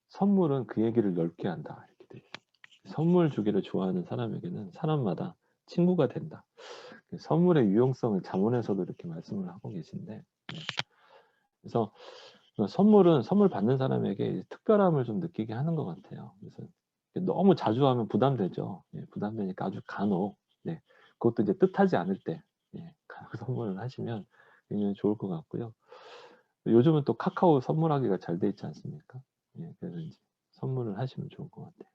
선물은 그 얘기를 넓게 한다 이렇게 돼 있어요. 선물 주기를 좋아하는 사람에게는 사람마다 친구가 된다. 선물의 유용성을 잠언에서도 이렇게 말씀을 하고 계신데, 네. 그래서 선물은 선물 받는 사람에게 특별함을 좀 느끼게 하는 것 같아요. 그래서 너무 자주 하면 부담되죠. 예, 부담되니까 아주 간혹, 네. 그것도 이제 뜻하지 않을 때 간혹 선물을 하시면 굉장히 좋을 것 같고요. 요즘은 또 카카오 선물하기가 잘 돼 있지 않습니까? 예, 그래서 이제 선물을 하시면 좋을 것 같아요.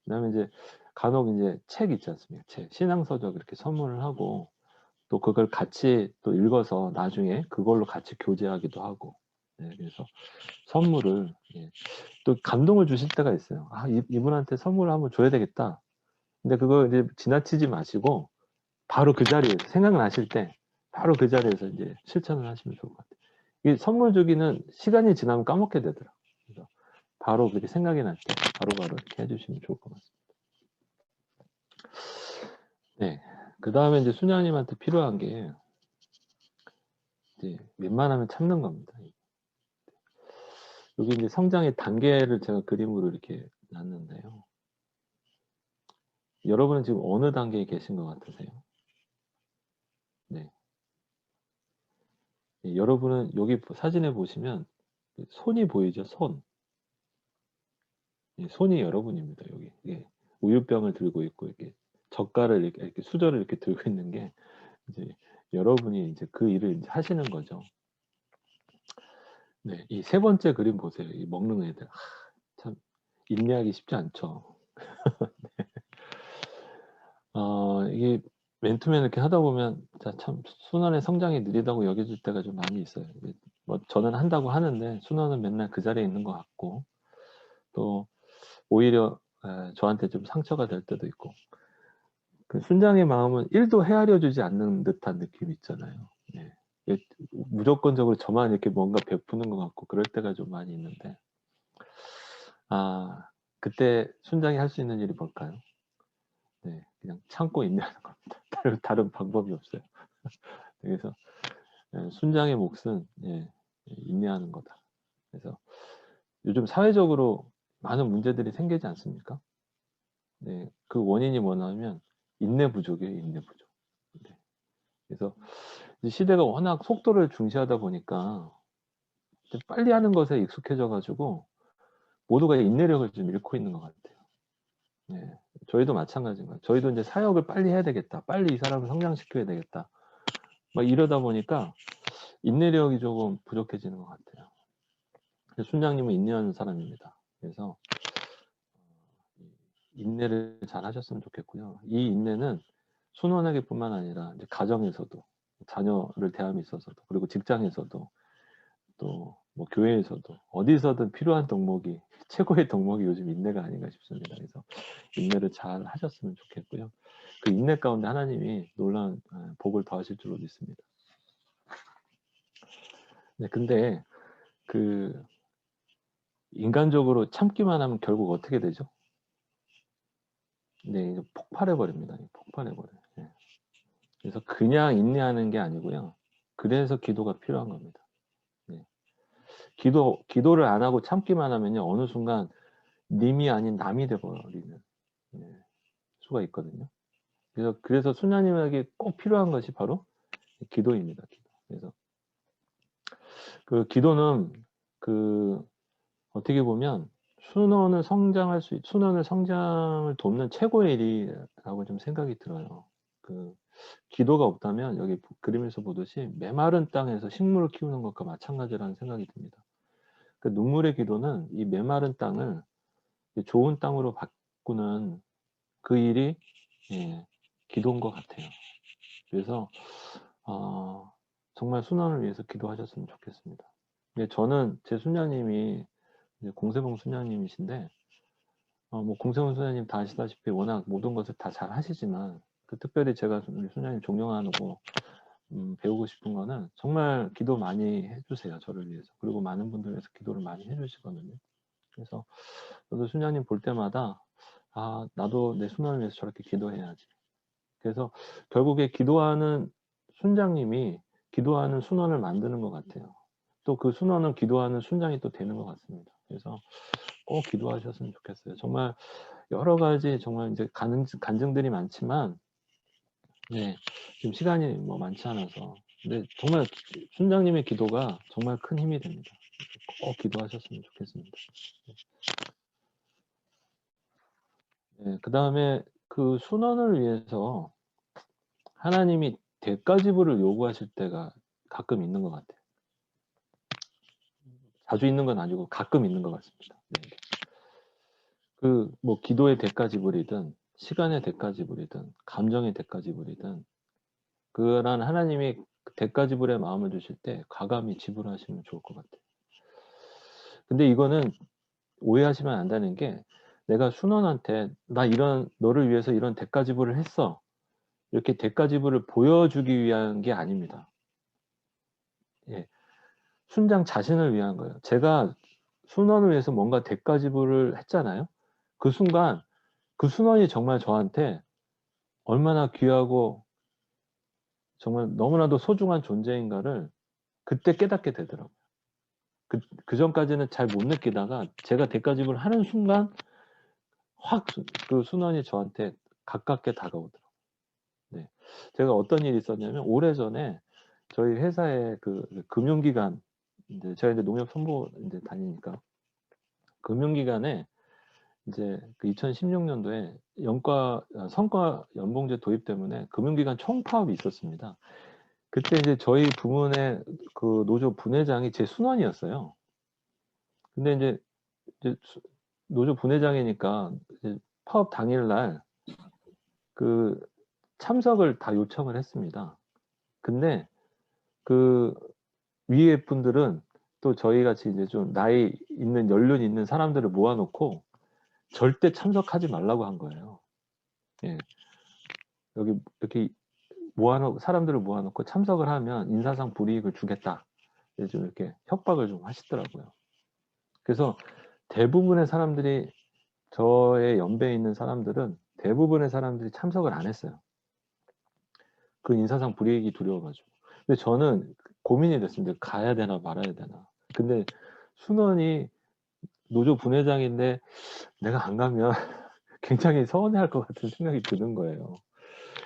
그다음에 이제 간혹 이제 책 있지 않습니까? 책, 신앙서적 이렇게 선물을 하고 또 그걸 같이 또 읽어서 나중에 그걸로 같이 교제하기도 하고. 네, 그래서 선물을 또 감동을 주실 때가 있어요. 아, 이분한테 선물을 한번 줘야 되겠다. 근데 그거 이제 지나치지 마시고 바로 그 자리에서 생각나실 때 바로 그 자리에서 이제 실천을 하시면 좋을 것 같아요. 이 선물 주기는 시간이 지나면 까먹게 되더라고요. 그래서 바로 그렇게 생각이 날 때 바로바로 이렇게 해주시면 좋을 것 같습니다. 네. 그 다음에 이제 순양님한테 필요한 게 이제 웬만하면 참는 겁니다. 여기 이제 성장의 단계를 제가 그림으로 이렇게 놨는데요. 여러분은 지금 어느 단계에 계신 것 같으세요? 네. 여러분은 여기 사진에 보시면 손이 보이죠? 손. 손이 여러분입니다. 여기. 우유병을 들고 있고 이렇게 젓갈을 이렇게 수저를 이렇게 들고 있는 게 이제 여러분이 이제 그 일을 이제 하시는 거죠. 네, 이 세 번째 그림 보세요. 이 먹는 애들. 참 인내하기 쉽지 않죠. 이게 맨투맨 이렇게 하다 보면 참 순환의 성장이 느리다고 여겨질 때가 좀 많이 있어요. 뭐 저는 한다고 하는데 순환은 맨날 그 자리에 있는 것 같고 또 오히려 저한테 좀 상처가 될 때도 있고 그 순장의 마음은 1도 헤아려 주지 않는 듯한 느낌이 있잖아요. 네. 무조건적으로 저만 이렇게 뭔가 베푸는 것 같고 그럴 때가 좀 많이 있는데 그때 순장이 할 수 있는 일이 뭘까요? 네, 그냥 참고 인내하는 겁니다. 다른 방법이 없어요. 그래서 순장의 몫은 인내하는 거다. 그래서 요즘 사회적으로 많은 문제들이 생기지 않습니까? 네, 그 원인이 뭐냐면 인내 부족이에요, 인내 부족. 네. 그래서 시대가 워낙 속도를 중시하다 보니까 빨리 하는 것에 익숙해져가지고 모두가 인내력을 좀 잃고 있는 것 같아요. 네, 저희도 마찬가지인 거예요. 저희도 이제 사역을 빨리 해야 되겠다. 빨리 이 사람을 성장시켜야 되겠다. 막 이러다 보니까 인내력이 조금 부족해지는 것 같아요. 순장님은 인내하는 사람입니다. 그래서 인내를 잘 하셨으면 좋겠고요. 이 인내는 순원에게뿐만 아니라 이제 가정에서도, 자녀를 대함에 있어서도, 그리고 직장에서도, 또 뭐 교회에서도 어디서든 필요한 덕목이, 최고의 덕목이 요즘 인내가 아닌가 싶습니다. 그래서 인내를 잘 하셨으면 좋겠고요. 그 인내 가운데 하나님이 놀라운 복을 더하실 줄로 믿습니다. 네, 근데 그 인간적으로 참기만 하면 결국 어떻게 되죠? 네, 폭발해 버립니다. 폭발해 버려요. 예. 그래서 그냥 인내하는 게 아니고요. 그래서 기도가 필요한 겁니다. 예. 기도를 안 하고 참기만 하면요, 어느 순간 님이 아닌 남이 돼버리는 수가 있거든요. 그래서 수녀님에게 꼭 필요한 것이 바로 기도입니다. 기도. 그래서 그 기도는 어떻게 보면 순원을 성장을 돕는 최고의 일이라고 좀 생각이 들어요. 기도가 없다면 여기 그림에서 보듯이 메마른 땅에서 식물을 키우는 것과 마찬가지라는 생각이 듭니다. 눈물의 기도는 이 메마른 땅을 좋은 땅으로 바꾸는 그 일이 기도인 것 같아요. 그래서 정말 순환을 위해서 기도하셨으면 좋겠습니다. 저는 제 수녀님이 공세봉 수녀님이신데 뭐 공세봉 수녀님 다 아시다시피 워낙 모든 것을 다 잘 하시지만 특별히 제가 우리 수녀님 존경하고 배우고 싶은 거는 정말 기도 많이 해주세요. 저를 위해서. 그리고 많은 분들 위해서 기도를 많이 해주시거든요. 그래서 저도 수녀님 볼 때마다 나도 내 수녀를 위해서 저렇게 기도해야지. 그래서 결국에 기도하는 순장님이 기도하는 순원을 만드는 것 같아요. 또 그 순원은 기도하는 순장이 또 되는 것 같습니다. 그래서 꼭 기도하셨으면 좋겠어요. 정말 여러 가지 정말 이제 간증들이 많지만 지금 시간이 뭐 많지 않아서 근데 정말 순장님의 기도가 정말 큰 힘이 됩니다. 꼭 기도하셨으면 좋겠습니다. 그 다음에 그 순원을 위해서 하나님이 대가 지불을 요구하실 때가 가끔 있는 것 같아요. 자주 있는 건 아니고 가끔 있는 것 같습니다. 뭐 기도의 대가 지불이든 시간의 대가 지불이든 감정의 대가 지불이든 그런 하나님이 대가 지불의 마음을 주실 때 과감히 지불하시면 좋을 것 같아요. 근데 이거는 오해하시면 안 되는 게 내가 순원한테 너를 위해서 이런 대가 지불을 했어. 이렇게 대가 지불을 보여주기 위한 게 아닙니다. 순장 자신을 위한 거예요. 제가 순원을 위해서 뭔가 대가 지불을 했잖아요. 그 순간 그 순원이 정말 저한테 얼마나 귀하고 정말 너무나도 소중한 존재인가를 그때 깨닫게 되더라고요. 그 전까지는 잘 못 느끼다가 제가 대가 지불을 하는 순간 확 그 순원이 저한테 가깝게 다가오더라고요. 제가 어떤 일이 있었냐면 오래전에 저희 회사의 금융기관 제가 이제 농협 선보 다니니까 금융기관에 이제 2016년도에 성과 연봉제 도입 때문에 금융기관 총파업이 있었습니다. 그때 이제 저희 부문의 노조 분회장이 제 순원이었어요. 근데 이제 노조 분회장이니까 이제 파업 당일날 참석을 다 요청을 했습니다. 근데 위에 분들은 또 저희 같이 이제 좀 나이 있는 연륜 있는 사람들을 모아놓고 절대 참석하지 말라고 한 거예요. 여기 이렇게 사람들을 모아놓고 참석을 하면 인사상 불이익을 주겠다. 좀 이렇게 협박을 좀 하시더라고요. 그래서 대부분의 사람들이 저의 연배에 있는 사람들은 대부분의 사람들이 참석을 안 했어요. 그 인사상 불이익이 두려워가지고. 근데 저는 고민이 됐습니다. 가야 되나 말아야 되나. 근데 순원이 노조 분회장인데 내가 안 가면 굉장히 서운해할 것 같은 생각이 드는 거예요.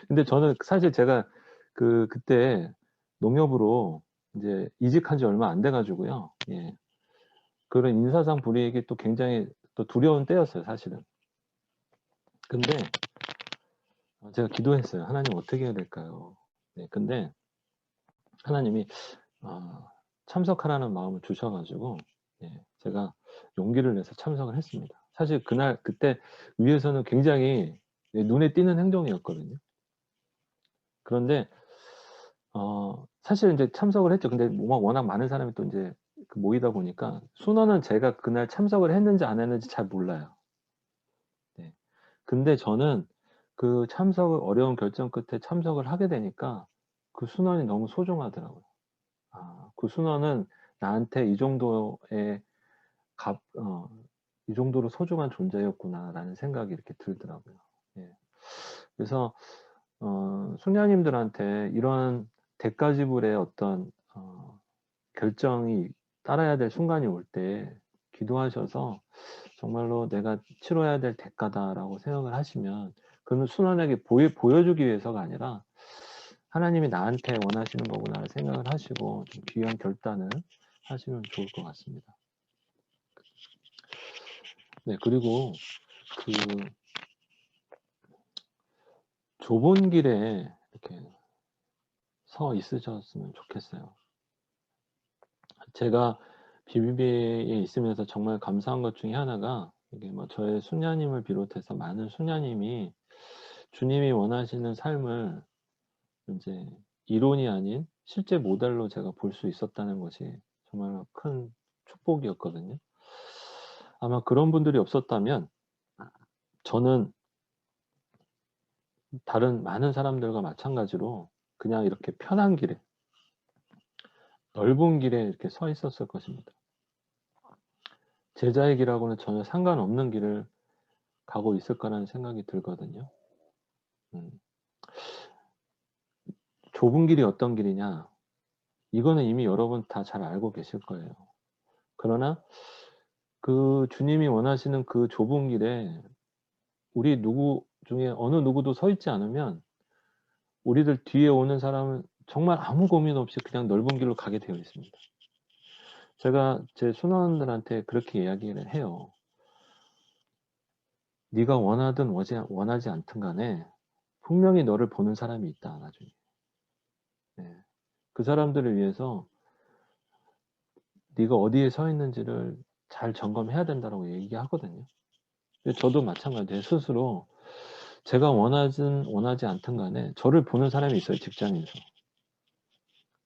근데 저는 사실 제가 그때 농협으로 이제 이직한 지 얼마 안 돼가지고요. 그런 인사상 불이익이 또 굉장히 또 두려운 때였어요, 사실은. 근데 제가 기도했어요. 하나님 어떻게 해야 될까요? 근데 하나님이 참석하라는 마음을 주셔가지고 제가 용기를 내서 참석을 했습니다. 사실 그때 위에서는 굉장히 눈에 띄는 행동이었거든요. 그런데 사실 이제 참석을 했죠. 근데 워낙 많은 사람이 또 이제 모이다 보니까 순원은 제가 그날 참석을 했는지 안 했는지 잘 몰라요. 네. 근데 저는 그 어려운 결정 끝에 참석을 하게 되니까 그 순원이 너무 소중하더라고요. 그 순원은 나한테 이 정도의 이 정도로 소중한 존재였구나라는 생각이 이렇게 들더라고요. 예. 그래서 숙녀님들한테 이런 대가지불의 어떤 결정이 따라야 될 순간이 올 때 기도하셔서 정말로 내가 치러야 될 대가다라고 생각을 하시면 그는 순환에게 보여주기 위해서가 아니라 하나님이 나한테 원하시는 거구나 생각을 하시고 좀 귀한 결단을 하시면 좋을 것 같습니다. 네, 그리고 그 좁은 길에 이렇게 서 있으셨으면 좋겠어요. 제가 BBB에 있으면서 정말 감사한 것 중에 하나가 이게 뭐 저의 수녀님을 비롯해서 많은 수녀님이 주님이 원하시는 삶을 이제 이론이 아닌 실제 모델로 제가 볼 수 있었다는 것이 정말 큰 축복이었거든요. 아마 그런 분들이 없었다면 저는 다른 많은 사람들과 마찬가지로 그냥 이렇게 편한 길에 넓은 길에 이렇게 서 있었을 것입니다. 제자의 길하고는 전혀 상관없는 길을 가고 있을 거라는 생각이 들거든요. 좁은 길이 어떤 길이냐? 이거는 이미 여러분 다 잘 알고 계실 거예요. 그러나 그 주님이 원하시는 그 좁은 길에 우리 누구 중에 어느 누구도 서 있지 않으면 우리들 뒤에 오는 사람은 정말 아무 고민 없이 그냥 넓은 길로 가게 되어 있습니다. 제가 제 순원들한테 그렇게 이야기를 해요. 네가 원하든 원하지 않든 간에 분명히 너를 보는 사람이 있다, 나중에. 네. 그 사람들을 위해서 네가 어디에 서 있는지를 잘 점검해야 된다고 얘기하거든요. 근데 저도 마찬가지예요. 스스로 제가 원하든 원하지 않든 간에 저를 보는 사람이 있어요, 직장에서.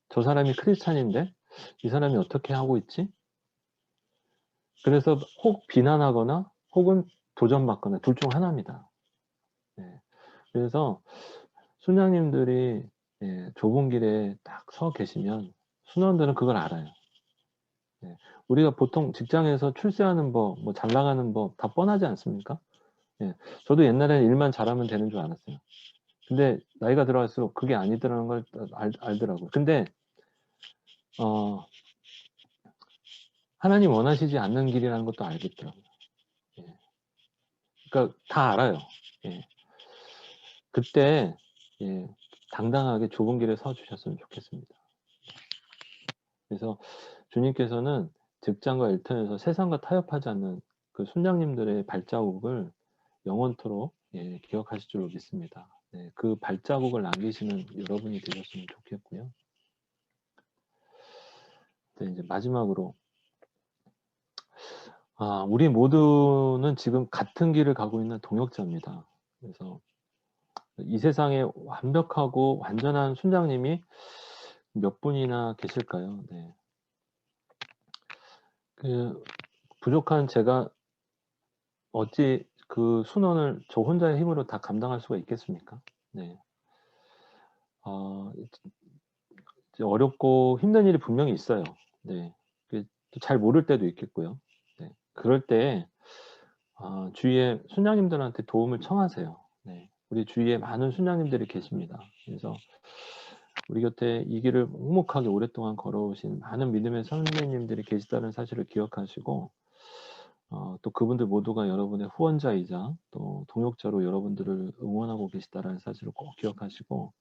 저 사람이 크리스찬인데 이 사람이 어떻게 하고 있지? 그래서 혹 비난하거나 혹은 도전받거나 둘 중 하나입니다. 네. 그래서 순장님들이 좁은 길에 딱 서 계시면 순원들은 그걸 알아요. 네. 우리가 보통 직장에서 출세하는 법, 뭐 잘 나가는 법 다 뻔하지 않습니까? 네. 저도 옛날에는 일만 잘하면 되는 줄 알았어요. 근데 나이가 들어갈수록 그게 아니더라는 걸 알더라고요. 근데 하나님 원하시지 않는 길이라는 것도 알겠더라고요. 예. 그러니까 다 알아요. 예. 그때 당당하게 좁은 길에 서 주셨으면 좋겠습니다. 그래서 주님께서는 직장과 일터에서 세상과 타협하지 않는 그 순장님들의 발자국을 영원토록 기억하실 줄로 믿습니다. 네, 그 발자국을 남기시는 여러분이 되셨으면 좋겠고요. 네, 이제 마지막으로 우리 모두는 지금 같은 길을 가고 있는 동역자입니다. 그래서 이 세상에 완벽하고 완전한 순장님이 몇 분이나 계실까요? 네. 그 부족한 제가 어찌 그 순원을 저 혼자의 힘으로 다 감당할 수가 있겠습니까? 네. 이제 어렵고 힘든 일이 분명히 있어요. 네. 잘 모를 때도 있겠고요. 네. 그럴 때 주위에 순장님들한테 도움을 청하세요. 네. 우리 주위에 많은 순장님들이 계십니다. 그래서 우리 곁에 이 길을 묵묵하게 오랫동안 걸어오신 많은 믿음의 선배님들이 계시다는 사실을 기억하시고 또 그분들 모두가 여러분의 후원자이자 또 동역자로 여러분들을 응원하고 계시다는 사실을 꼭 기억하시고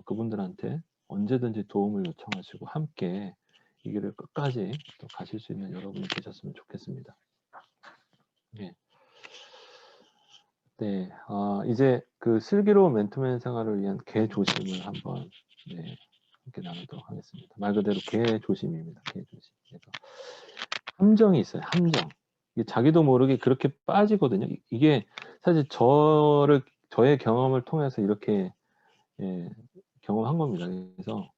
그분들한테 언제든지 도움을 요청하시고 함께 이 길을 끝까지 또 가실 수 있는 여러분이 되셨으면 좋겠습니다. 네. 네, 이제 그 슬기로운 맨투맨 생활을 위한 개 조심을 한번 함께 나누도록 하겠습니다. 말 그대로 개 조심입니다. 개 조심. 그래서 함정이 있어요. 함정. 이게 자기도 모르게 그렇게 빠지거든요. 이게 사실 저의 경험을 통해서 이렇게 예, 경험한 겁니다. 그래서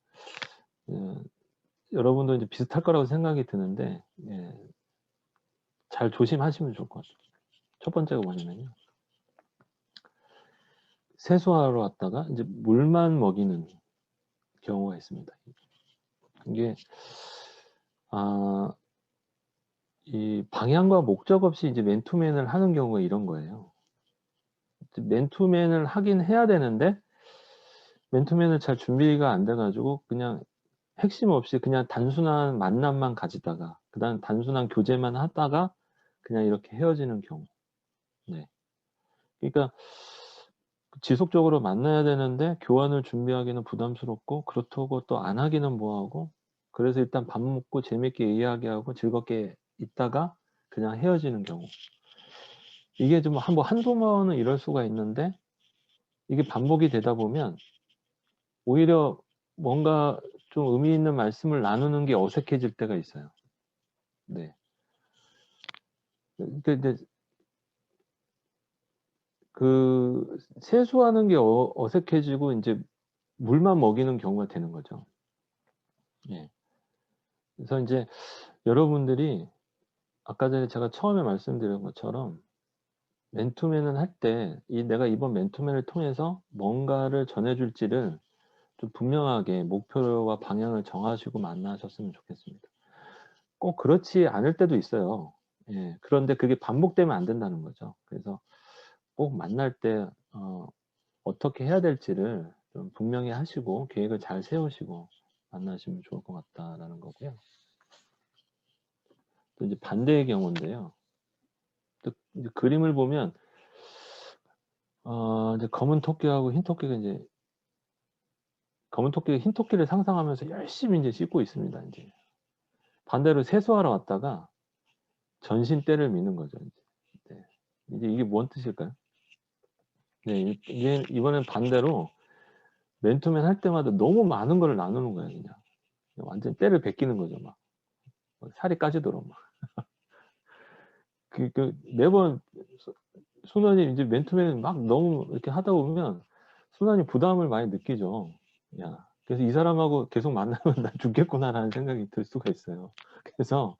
예, 여러분도 이제 비슷할 거라고 생각이 드는데 예, 잘 조심하시면 좋을 것 같아요. 첫 번째가 뭐냐면요. 세수하러 왔다가 이제 물만 먹이는 경우가 있습니다. 이게 이 방향과 목적 없이 이제 맨투맨을 하는 경우가 이런 거예요. 맨투맨을 하긴 해야 되는데 맨투맨을 잘 준비가 안 돼가지고 그냥 핵심 없이 그냥 단순한 만남만 가지다가 그다음 단순한 교제만 하다가 그냥 이렇게 헤어지는 경우. 네. 그러니까 지속적으로 만나야 되는데 교환을 준비하기는 부담스럽고 그렇다고 또 안 하기는 뭐하고 그래서 일단 밥 먹고 재밌게 이야기하고 즐겁게 있다가 그냥 헤어지는 경우. 이게 좀 한두 번은 이럴 수가 있는데 이게 반복이 되다 보면 오히려 뭔가 좀 의미 있는 말씀을 나누는 게 어색해질 때가 있어요. 네. 근데 그 세수하는 게 어색해지고 이제 물만 먹이는 경우가 되는 거죠. 예. 그래서 이제 여러분들이 아까 전에 제가 처음에 말씀드린 것처럼 맨투맨을 할 때 내가 이번 맨투맨을 통해서 뭔가를 전해줄지를 좀 분명하게 목표와 방향을 정하시고 만나셨으면 좋겠습니다. 꼭 그렇지 않을 때도 있어요. 예. 그런데 그게 반복되면 안 된다는 거죠. 그래서 꼭 만날 때 어떻게 해야 될지를 좀 분명히 하시고 계획을 잘 세우시고 만나시면 좋을 것 같다라는 거고요. 또 이제 반대의 경우인데요. 또 이제 그림을 보면 이제 검은 토끼하고 흰 토끼가 이제 검은 토끼가 흰 토끼를 상상하면서 열심히 이제 씻고 있습니다. 이제 반대로 세수하러 왔다가 전신 때를 미는 거죠. 이제, 네. 이제 이게 뭔 뜻일까요? 네, 이게 이번엔 반대로 맨투맨 할 때마다 너무 많은 걸 나누는 거예요, 그냥. 완전 때를 베끼는 거죠, 막. 살이 까지도록 막. 매번 순환이 이제 맨투맨 막 너무 이렇게 하다 보면 순환이 부담을 많이 느끼죠. 야, 그래서 이 사람하고 계속 만나면 나 죽겠구나라는 생각이 들 수가 있어요. 그래서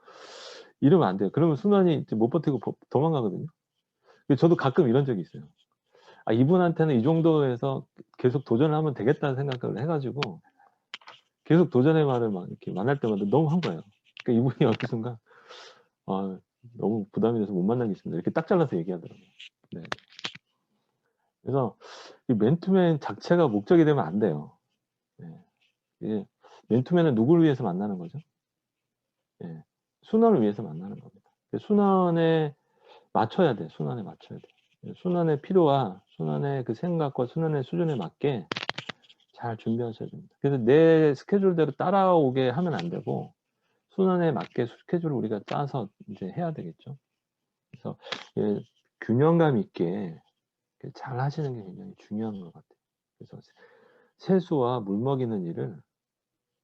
이러면 안 돼요. 그러면 순환이 이제 못 버티고 도망가거든요. 저도 가끔 이런 적이 있어요. 이분한테는 이 정도에서 계속 도전을 하면 되겠다는 생각을 해가지고 계속 도전의 말을 막 이렇게 만날 때마다 너무 한 거예요. 그러니까 이분이 어느 순간 너무 부담이 돼서 못 만나겠습니다. 이렇게 딱 잘라서 얘기하더라고요. 네. 그래서 이 맨투맨 자체가 목적이 되면 안 돼요. 네. 이게 맨투맨은 누구를 위해서 만나는 거죠? 네. 순환을 위해서 만나는 겁니다. 순환에 맞춰야 돼. 순환에 맞춰야 돼. 순환의 필요와 순환의 그 생각과 순환의 수준에 맞게 잘 준비하셔야 됩니다. 그래서 내 스케줄대로 따라오게 하면 안 되고 순환에 맞게 스케줄을 우리가 짜서 이제 해야 되겠죠. 그래서 균형감 있게 잘 하시는 게 굉장히 중요한 것 같아요. 그래서 세수와 물 먹이는 일을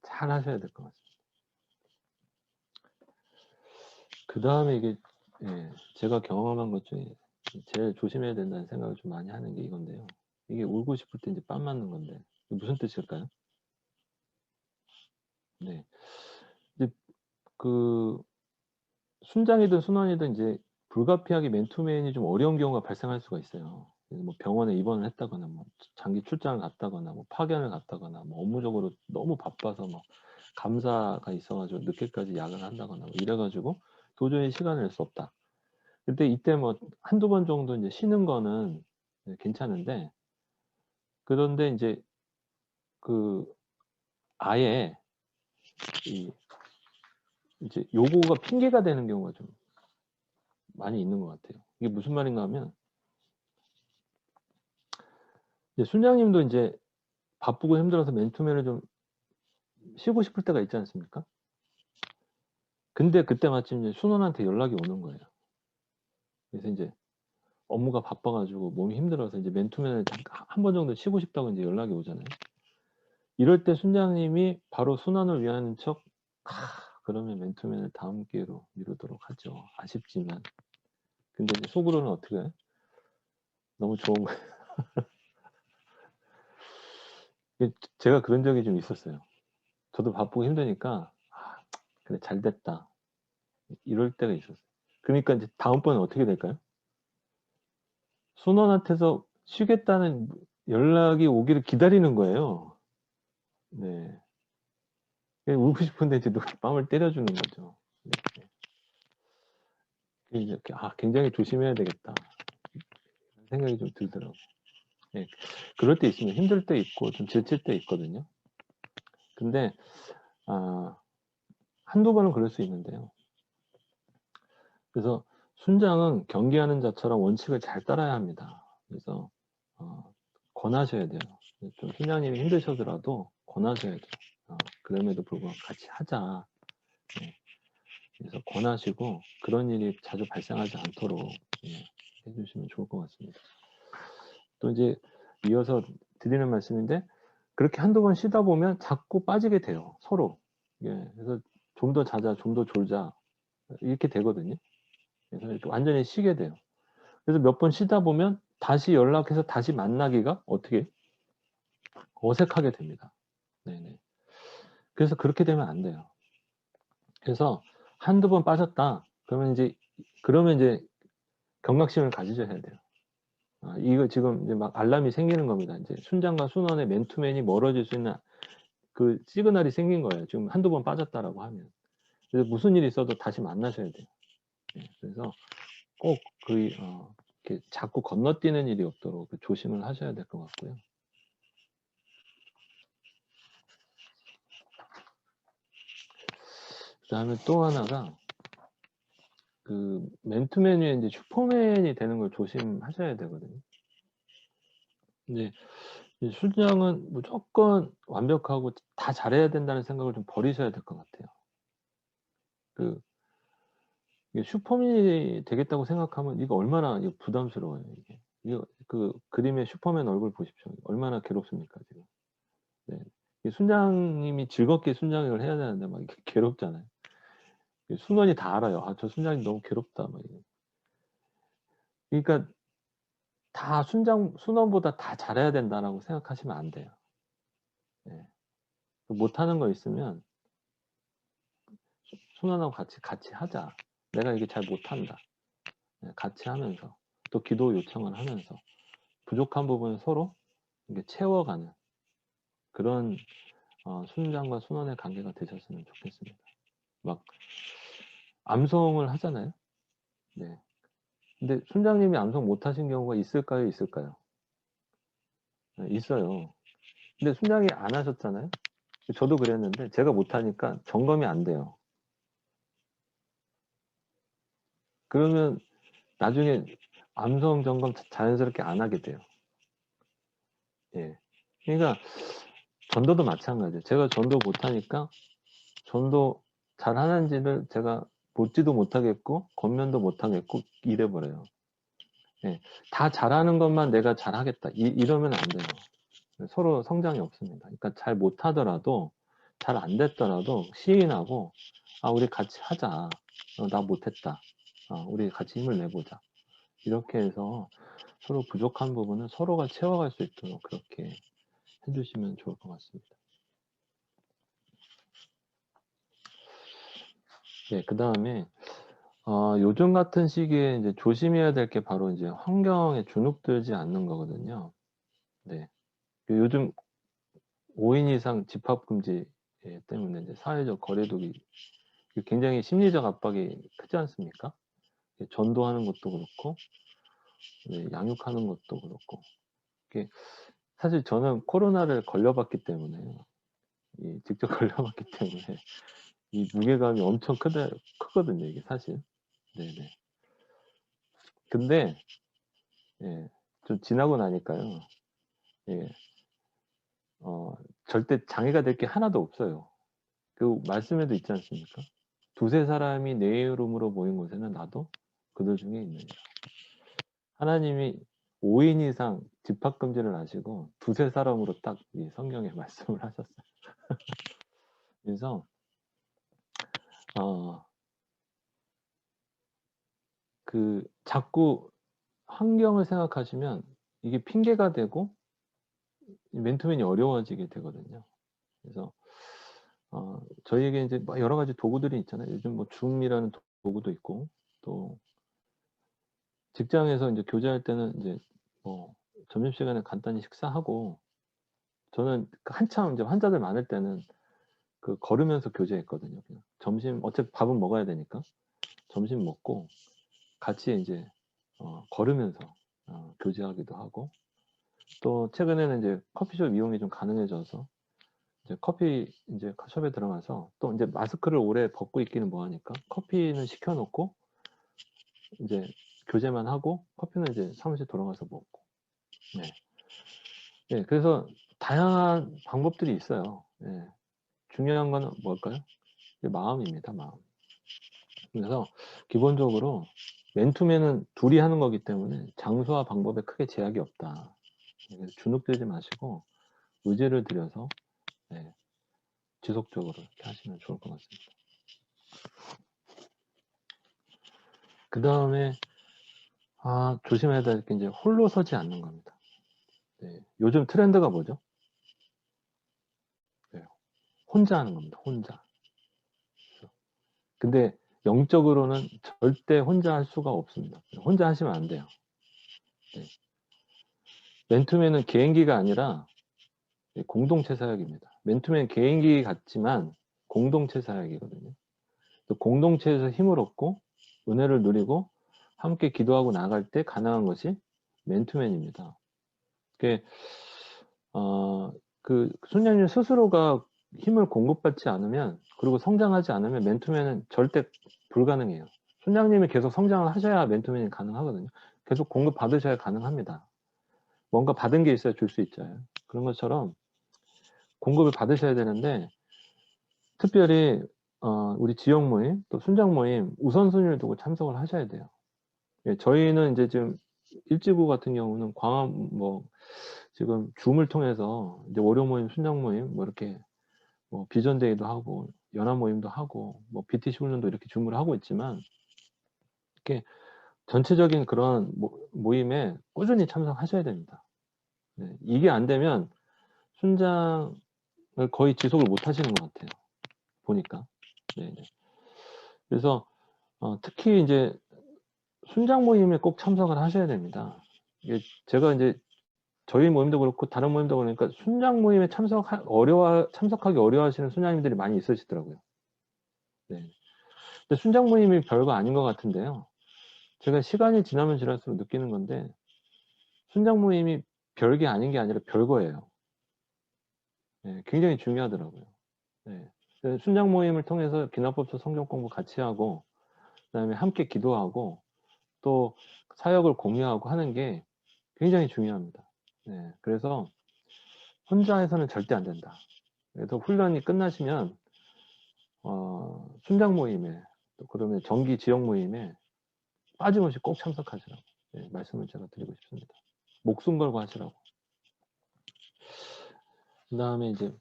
잘 하셔야 될 것 같습니다. 그 다음에 이게 제가 경험한 것 중에 제일 조심해야 된다는 생각을 좀 많이 하는 게 이건데요. 이게 울고 싶을 때 이제 뺨 맞는 건데 무슨 뜻일까요? 네, 이제 그 순장이든 순환이든 이제 불가피하게 맨투맨이 좀 어려운 경우가 발생할 수가 있어요. 뭐 병원에 입원을 했다거나 뭐 장기 출장을 갔다거나 뭐 파견을 갔다거나 뭐 업무적으로 너무 바빠서 뭐 감사가 있어가지고 늦게까지 야근을 한다거나 뭐 이래가지고 도저히 시간을 낼 수 없다. 근데 이때 뭐 한두 번 정도 이제 쉬는 거는 괜찮은데 그런데 이제 그 아예 이제 요거가 핑계가 되는 경우가 좀 많이 있는 것 같아요. 이게 무슨 말인가 하면 이제 순장님도 이제 바쁘고 힘들어서 맨투맨을 좀 쉬고 싶을 때가 있지 않습니까? 근데 그때 마침 이제 순원한테 연락이 오는 거예요. 그래서 이제 업무가 바빠가지고 몸이 힘들어서 이제 맨투맨을 한 번 정도 쉬고 싶다고 이제 연락이 오잖아요. 이럴 때 순장님이 바로 순환을 위한 척 그러면 맨투맨을 다음 기회로 미루도록 하죠. 아쉽지만. 근데 이제 속으로는 어떻게 해요? 너무 좋은 거예요. 제가 그런 적이 좀 있었어요. 저도 바쁘고 힘드니까 그래 잘 됐다 이럴 때가 있었어요. 그러니까 이제 다음번에 어떻게 될까요? 순원한테서 쉬겠다는 연락이 오기를 기다리는 거예요. 네. 울고 싶은데 이제 누가 뺨을 때려주는 거죠. 네. 이렇게 굉장히 조심해야 되겠다 생각이 좀 들더라고요. 네. 그럴 때 있으면 힘들 때 있고 좀 지칠 때 있거든요. 근데 한두 번은 그럴 수 있는데요. 그래서 순장은 경기하는 자처럼 원칙을 잘 따라야 합니다. 그래서 권하셔야 돼요. 좀 순장님이 힘드셔더라도 권하셔야 돼요. 그럼에도 불구하고 같이 하자. 네. 그래서 권하시고 그런 일이 자주 발생하지 않도록 해주시면 좋을 것 같습니다. 또 이제 이어서 드리는 말씀인데 그렇게 한두 번 쉬다 보면 자꾸 빠지게 돼요. 서로. 그래서 좀 더 자자, 좀 더 졸자 이렇게 되거든요. 그래서 이렇게 완전히 쉬게 돼요. 그래서 몇 번 쉬다 보면 다시 연락해서 다시 만나기가 어떻게 어색하게 됩니다. 네네. 그래서 그렇게 되면 안 돼요. 그래서 한두 번 빠졌다. 그러면 이제 경각심을 가지셔야 돼요. 이거 지금 이제 막 알람이 생기는 겁니다. 이제 순장과 순원의 맨투맨이 멀어질 수 있는 그 시그널이 생긴 거예요. 지금 한두 번 빠졌다라고 하면. 그래서 무슨 일이 있어도 다시 만나셔야 돼요. 그래서 꼭 이렇게 자꾸 건너뛰는 일이 없도록 조심을 하셔야 될 것 같고요. 그 다음에 또 하나가 그 맨투맨 위에 이제 슈퍼맨이 되는 걸 조심하셔야 되거든요. 이제 순장은 무조건 완벽하고 다 잘해야 된다는 생각을 좀 버리셔야 될 것 같아요. 이게 슈퍼맨이 되겠다고 생각하면 이거 얼마나 부담스러워요. 이거 그 그림의 슈퍼맨 얼굴 보십시오. 얼마나 괴롭습니까 지금. 네. 순장님이 즐겁게 순장을 해야 되는데 막 이렇게 괴롭잖아요. 순원이 다 알아요. 저 순장님 너무 괴롭다. 막 이래. 그러니까 다 순원보다 다 잘해야 된다라고 생각하시면 안 돼요. 네. 못하는 거 있으면 순원하고 같이 하자. 내가 이게 잘 못한다. 네, 같이 하면서 또 기도 요청을 하면서 부족한 부분을 서로 이렇게 채워가는 그런 순장과 순원의 관계가 되셨으면 좋겠습니다. 막 암송을 하잖아요. 네. 근데 순장님이 암송 못하신 경우가 있을까요? 있을까요? 네, 있어요. 근데 순장이 안 하셨잖아요. 저도 그랬는데 제가 못하니까 점검이 안 돼요. 그러면 나중에 암송 점검 자연스럽게 안 하게 돼요. 예. 그러니까 전도도 마찬가지예요. 제가 전도 못하니까 전도 잘하는지를 제가 보지도 못하겠고 권면도 못하겠고 이래버려요. 예. 다 잘하는 것만 내가 잘하겠다 이러면 안 돼요. 서로 성장이 없습니다. 그러니까 잘 못하더라도 잘 안 됐더라도 시인하고 우리 같이 하자. 나 못했다. 우리 같이 힘을 내보자. 이렇게 해서 서로 부족한 부분은 서로가 채워갈 수 있도록 그렇게 해주시면 좋을 것 같습니다. 네, 그 다음에 요즘 같은 시기에 이제 조심해야 될 게 바로 이제 환경에 주눅들지 않는 거거든요. 네, 요즘 5인 이상 집합 금지 때문에 이제 사회적 거리두기 굉장히 심리적 압박이 크지 않습니까? 전도하는 것도 그렇고 양육하는 것도 그렇고 사실 저는 코로나를 걸려봤기 때문에 직접 걸려봤기 때문에 이 무게감이 엄청 크거든요 이게 사실. 네네. 근데 좀 지나고 나니까요. 절대 장애가 될 게 하나도 없어요. 그 말씀에도 있지 않습니까? 두세 사람이 내 이름으로 모인 곳에는 나도 그들 중에 있느니라. 하나님이 5인 이상 집합금지를 하시고 두세 사람으로 딱 이 성경에 말씀을 하셨어요. 그래서 자꾸 환경을 생각하시면 이게 핑계가 되고 맨투맨이 어려워지게 되거든요. 그래서 저희에게 이제 뭐 여러 가지 도구들이 있잖아요. 요즘 뭐 줌이라는 도구도 있고, 또 직장에서 이제 교제할 때는 이제 뭐 점심시간에 간단히 식사하고, 저는 한참 이제 환자들 많을 때는 걸으면서 교제했거든요. 그냥 점심, 어차피 밥은 먹어야 되니까 점심 먹고 같이 이제 걸으면서 교제하기도 하고, 또 최근에는 이제 커피숍 이용이 좀 가능해져서 이제 이제 숍에 들어가서 또 이제 마스크를 오래 벗고 있기는 뭐하니까 커피는 시켜놓고 이제 교제만 하고 커피는 이제 사무실 돌아가서 먹고. 네. 네, 그래서 다양한 방법들이 있어요. 네. 중요한 건 뭘까요? 마음입니다, 마음. 그래서 기본적으로 맨투맨은 둘이 하는 거기 때문에 장소와 방법에 크게 제약이 없다. 그래서 주눅들지 마시고 의지를 들여서 네, 지속적으로 이렇게 하시면 좋을 것 같습니다. 그 다음에 조심해야 될 게 이제 홀로 서지 않는 겁니다. 네, 요즘 트렌드가 뭐죠? 네, 혼자 하는 겁니다. 혼자. 근데 영적으로는 절대 혼자 할 수가 없습니다. 혼자 하시면 안 돼요. 네. 맨투맨은 개인기가 아니라 공동체 사역입니다. 맨투맨 개인기 같지만 공동체 사역이거든요. 공동체에서 힘을 얻고 은혜를 누리고 함께 기도하고 나갈 때 가능한 것이 맨투맨입니다. 손님님 스스로가 힘을 공급받지 않으면, 그리고 성장하지 않으면 맨투맨은 절대 불가능해요. 손장님이 계속 성장을 하셔야 맨투맨이 가능하거든요. 계속 공급 받으셔야 가능합니다. 뭔가 받은 게 있어야 줄 수 있잖아요. 그런 것처럼 공급을 받으셔야 되는데, 특별히 우리 지역 모임, 또 순장 모임 우선순위를 두고 참석을 하셔야 돼요. 예, 저희는 이제 지금 일지구 같은 경우는 광화 지금 줌을 통해서 이제 월요 모임, 순장 모임 뭐 이렇게 뭐 비전데이도 하고 연합 모임도 하고 뭐 BTC 훈련도 이렇게 줌을 하고 있지만, 이렇게 전체적인 그런 모임에 꾸준히 참석하셔야 됩니다. 네, 이게 안 되면 순장을 거의 지속을 못 하시는 것 같아요. 보니까. 네. 그래서 특히 이제 순장 모임에 꼭 참석을 하셔야 됩니다. 이게 제가 이제 저희 모임도 그렇고 다른 모임도 그러니까 순장 모임에 참석하기 어려워하시는 순장님들이 많이 있으시더라고요. 네. 근데 순장 모임이 별거 아닌 것 같은데요. 제가 시간이 지나면 지날수록 느끼는 건데, 순장 모임이 별게 아닌 게 아니라 별거예요. 네, 굉장히 중요하더라고요. 네. 순장 모임을 통해서 기납법서 성경 공부 같이 하고, 그다음에 함께 기도하고, 또 사역을 공유하고 하는 게 굉장히 중요합니다. 네, 그래서 혼자 해서는 절대 안 된다. 그래서 훈련이 끝나시면 순장 모임에, 또 그러면 정기 지역 모임에 빠짐없이 꼭 참석하시라고 말씀을 제가 드리고 싶습니다. 목숨 걸고 하시라고. 그 다음에 이제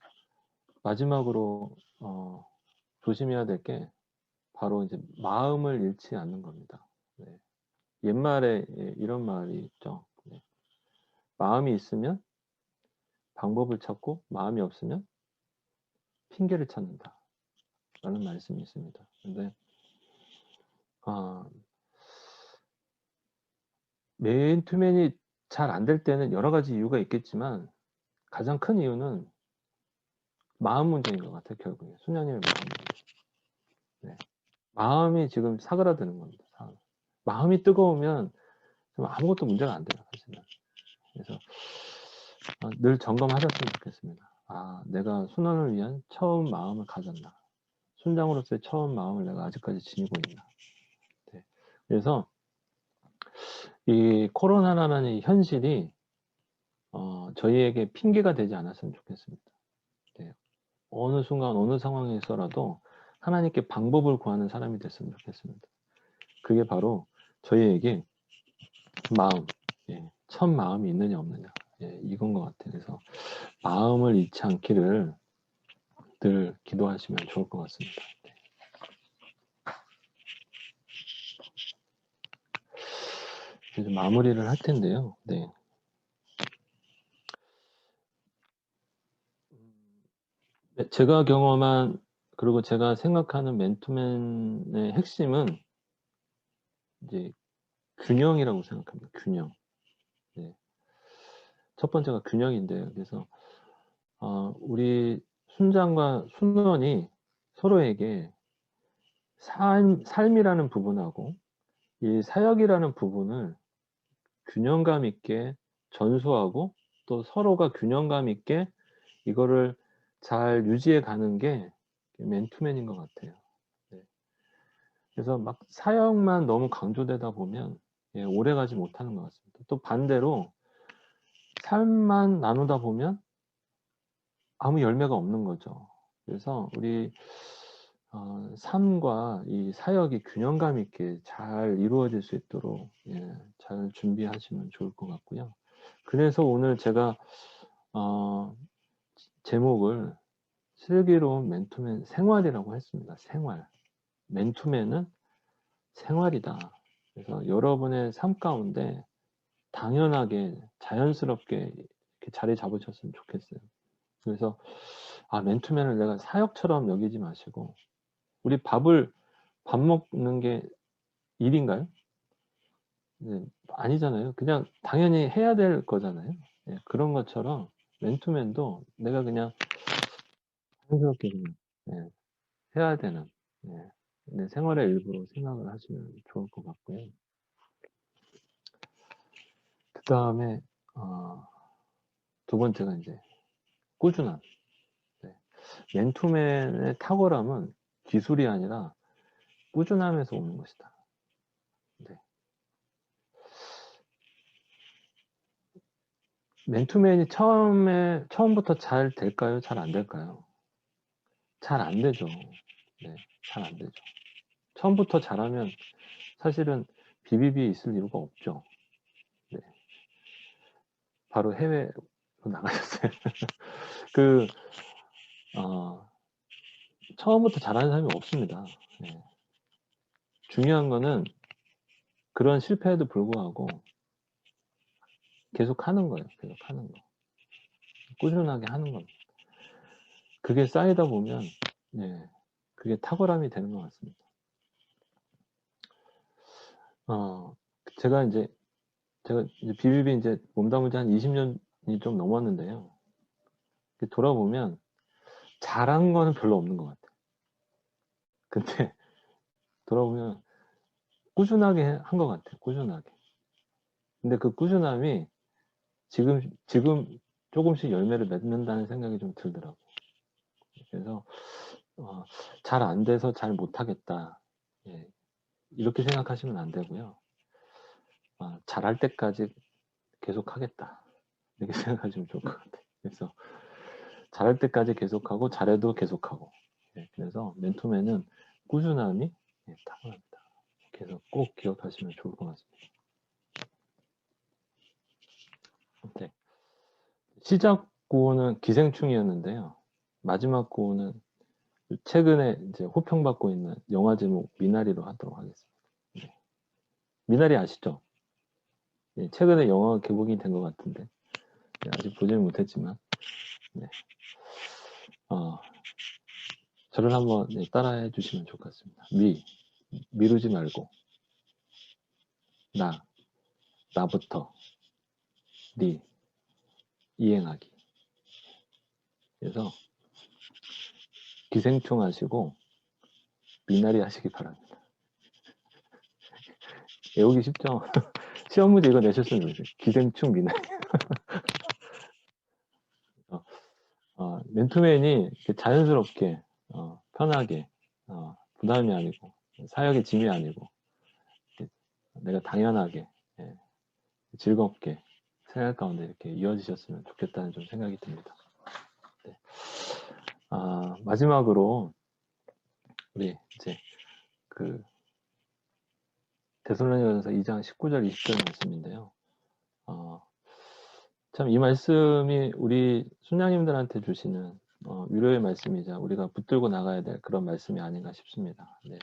마지막으로 조심해야 될 게 바로 이제 마음을 잃지 않는 겁니다. 네. 옛말에 이런 말이 있죠. 네. 마음이 있으면 방법을 찾고 마음이 없으면 핑계를 찾는다 라는 말씀이 있습니다. 근데 맨투맨이 잘 안 될 때는 여러 가지 이유가 있겠지만 가장 큰 이유는 마음 문제인 것 같아요. 결국에 순장님의 마음 문제. 네. 마음이 지금 사그라드는 겁니다. 마음이 뜨거우면 아무것도 문제가 안 돼요. 사실은. 그래서 늘 점검하셨으면 좋겠습니다. 내가 순환을 위한 처음 마음을 가졌나, 순장으로서의 처음 마음을 내가 아직까지 지니고 있나. 네. 그래서 이 코로나라는 이 현실이 저희에게 핑계가 되지 않았으면 좋겠습니다. 네. 어느 순간 어느 상황에 있어라도 하나님께 방법을 구하는 사람이 됐으면 좋겠습니다. 그게 바로 저희에게 마음, 첫 마음이 있느냐 없느냐, 이건 것 같아요. 그래서 마음을 잃지 않기를 늘 기도하시면 좋을 것 같습니다. 이제 좀 마무리를 할 텐데요. 네. 제가 경험한 그리고 제가 생각하는 맨투맨의 핵심은 이제 균형이라고 생각합니다. 균형. 네. 첫 번째가 균형인데요. 그래서 우리 순장과 순원이 서로에게 삶이라는 부분하고 이 사역이라는 부분을 균형감 있게 전수하고 또 서로가 균형감 있게 이거를 잘 유지해 가는 게 맨투맨인 것 같아요. 네. 그래서 막 사역만 너무 강조되다 보면 오래 가지 못하는 것 같습니다. 또 반대로 삶만 나누다 보면 아무 열매가 없는 거죠. 그래서 우리 삶과 이 사역이 균형감 있게 잘 이루어질 수 있도록 잘 준비하시면 좋을 것 같고요. 그래서 오늘 제가 제목을 슬기로운 맨투맨 생활이라고 했습니다. 생활. 맨투맨은 생활이다. 그래서 여러분의 삶 가운데 당연하게 자연스럽게 이렇게 자리 잡으셨으면 좋겠어요. 그래서 맨투맨을 내가 사역처럼 여기지 마시고 우리 밥 먹는 게 일인가요? 네, 아니잖아요. 그냥 당연히 해야 될 거잖아요. 그런 것처럼 맨투맨도 내가 그냥 자연스럽게 그냥 해야 되는 내 생활의 일부로 생각을 하시면 좋을 것 같고요. 그 다음에 두 번째가 이제 꾸준함. 맨투맨의 탁월함은 기술이 아니라 꾸준함에서 오는 것이다. 네. 맨투맨이 처음부터 잘 될까요? 잘 안 될까요? 잘 안 되죠. 네, 잘 안 되죠. 처음부터 잘하면 사실은 BBB에 있을 이유가 없죠. 네. 바로 해외로 나가셨어요. 처음부터 잘하는 사람이 없습니다. 네. 중요한 거는 그런 실패에도 불구하고 계속 하는 거예요. 계속 하는 거. 꾸준하게 하는 겁니다. 그게 쌓이다 보면, 그게 탁월함이 되는 것 같습니다. 제가 이제 BBB 이제 몸담은 지 한 20년이 좀 넘었는데요. 돌아보면 잘한 거는 별로 없는 것 같아요. 근데 돌아보면 꾸준하게 한 것 같아요. 꾸준하게. 근데 그 꾸준함이 지금 조금씩 열매를 맺는다는 생각이 좀 들더라고요. 그래서 잘 안 돼서 잘 못하겠다. 이렇게 생각하시면 안 되고요. 잘할 때까지 계속 하겠다. 이렇게 생각하시면 좋을 것 같아요. 그래서 잘할 때까지 계속하고 잘해도 계속하고. 그래서 맨투맨은 꾸준함이 탁월합니다. 그래서 꼭 기억하시면 좋을 것 같습니다. 네. 시작 구호는 기생충이었는데요. 마지막 구호는 최근에 이제 호평받고 있는 영화 제목 미나리로 하도록 하겠습니다. 네. 미나리 아시죠? 최근에 영화가 개봉이 된 것 같은데 아직 보지는 못했지만 저를 한번 따라해 주시면 좋겠습니다. 미루지 말고 나부터 이행하기. 그래서 기생충 하시고 미나리 하시기 바랍니다. 외우기 쉽죠? 시험 문제 이거 내셨으면 좋겠어요. 기생충 미나리. 맨투맨이 자연스럽게 편하게 부담이 아니고 사역의 짐이 아니고 내가 당연하게 즐겁게 생활 가운데 이렇게 이어지셨으면 좋겠다는 좀 생각이 듭니다. 네. 마지막으로 우리 이제 데살로니가전서 2장 19절 20절 말씀인데요. 참 이 말씀이 우리 순장님들한테 주시는 위로의 말씀이자 우리가 붙들고 나가야 될 그런 말씀이 아닌가 싶습니다. 네.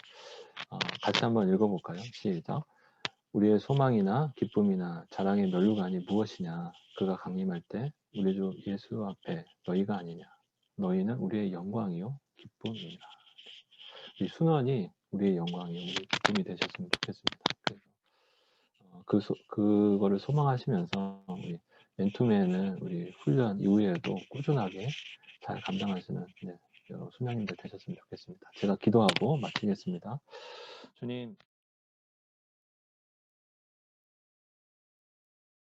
같이 한번 읽어볼까요? 시작. 우리의 소망이나 기쁨이나 자랑의 면류관이 무엇이냐? 그가 강림할 때 우리 주 예수 앞에 너희가 아니냐? 너희는 우리의 영광이요 기쁨이라. 이 순환이 우리의 영광이요 우리의 기쁨이 되셨으면 좋겠습니다. 그래서 그거를 소망하시면서 우리 맨투맨은 우리 훈련 이후에도 꾸준하게 잘 감당하시는 여러 순양님들 되셨으면 좋겠습니다. 제가 기도하고 마치겠습니다. 주님.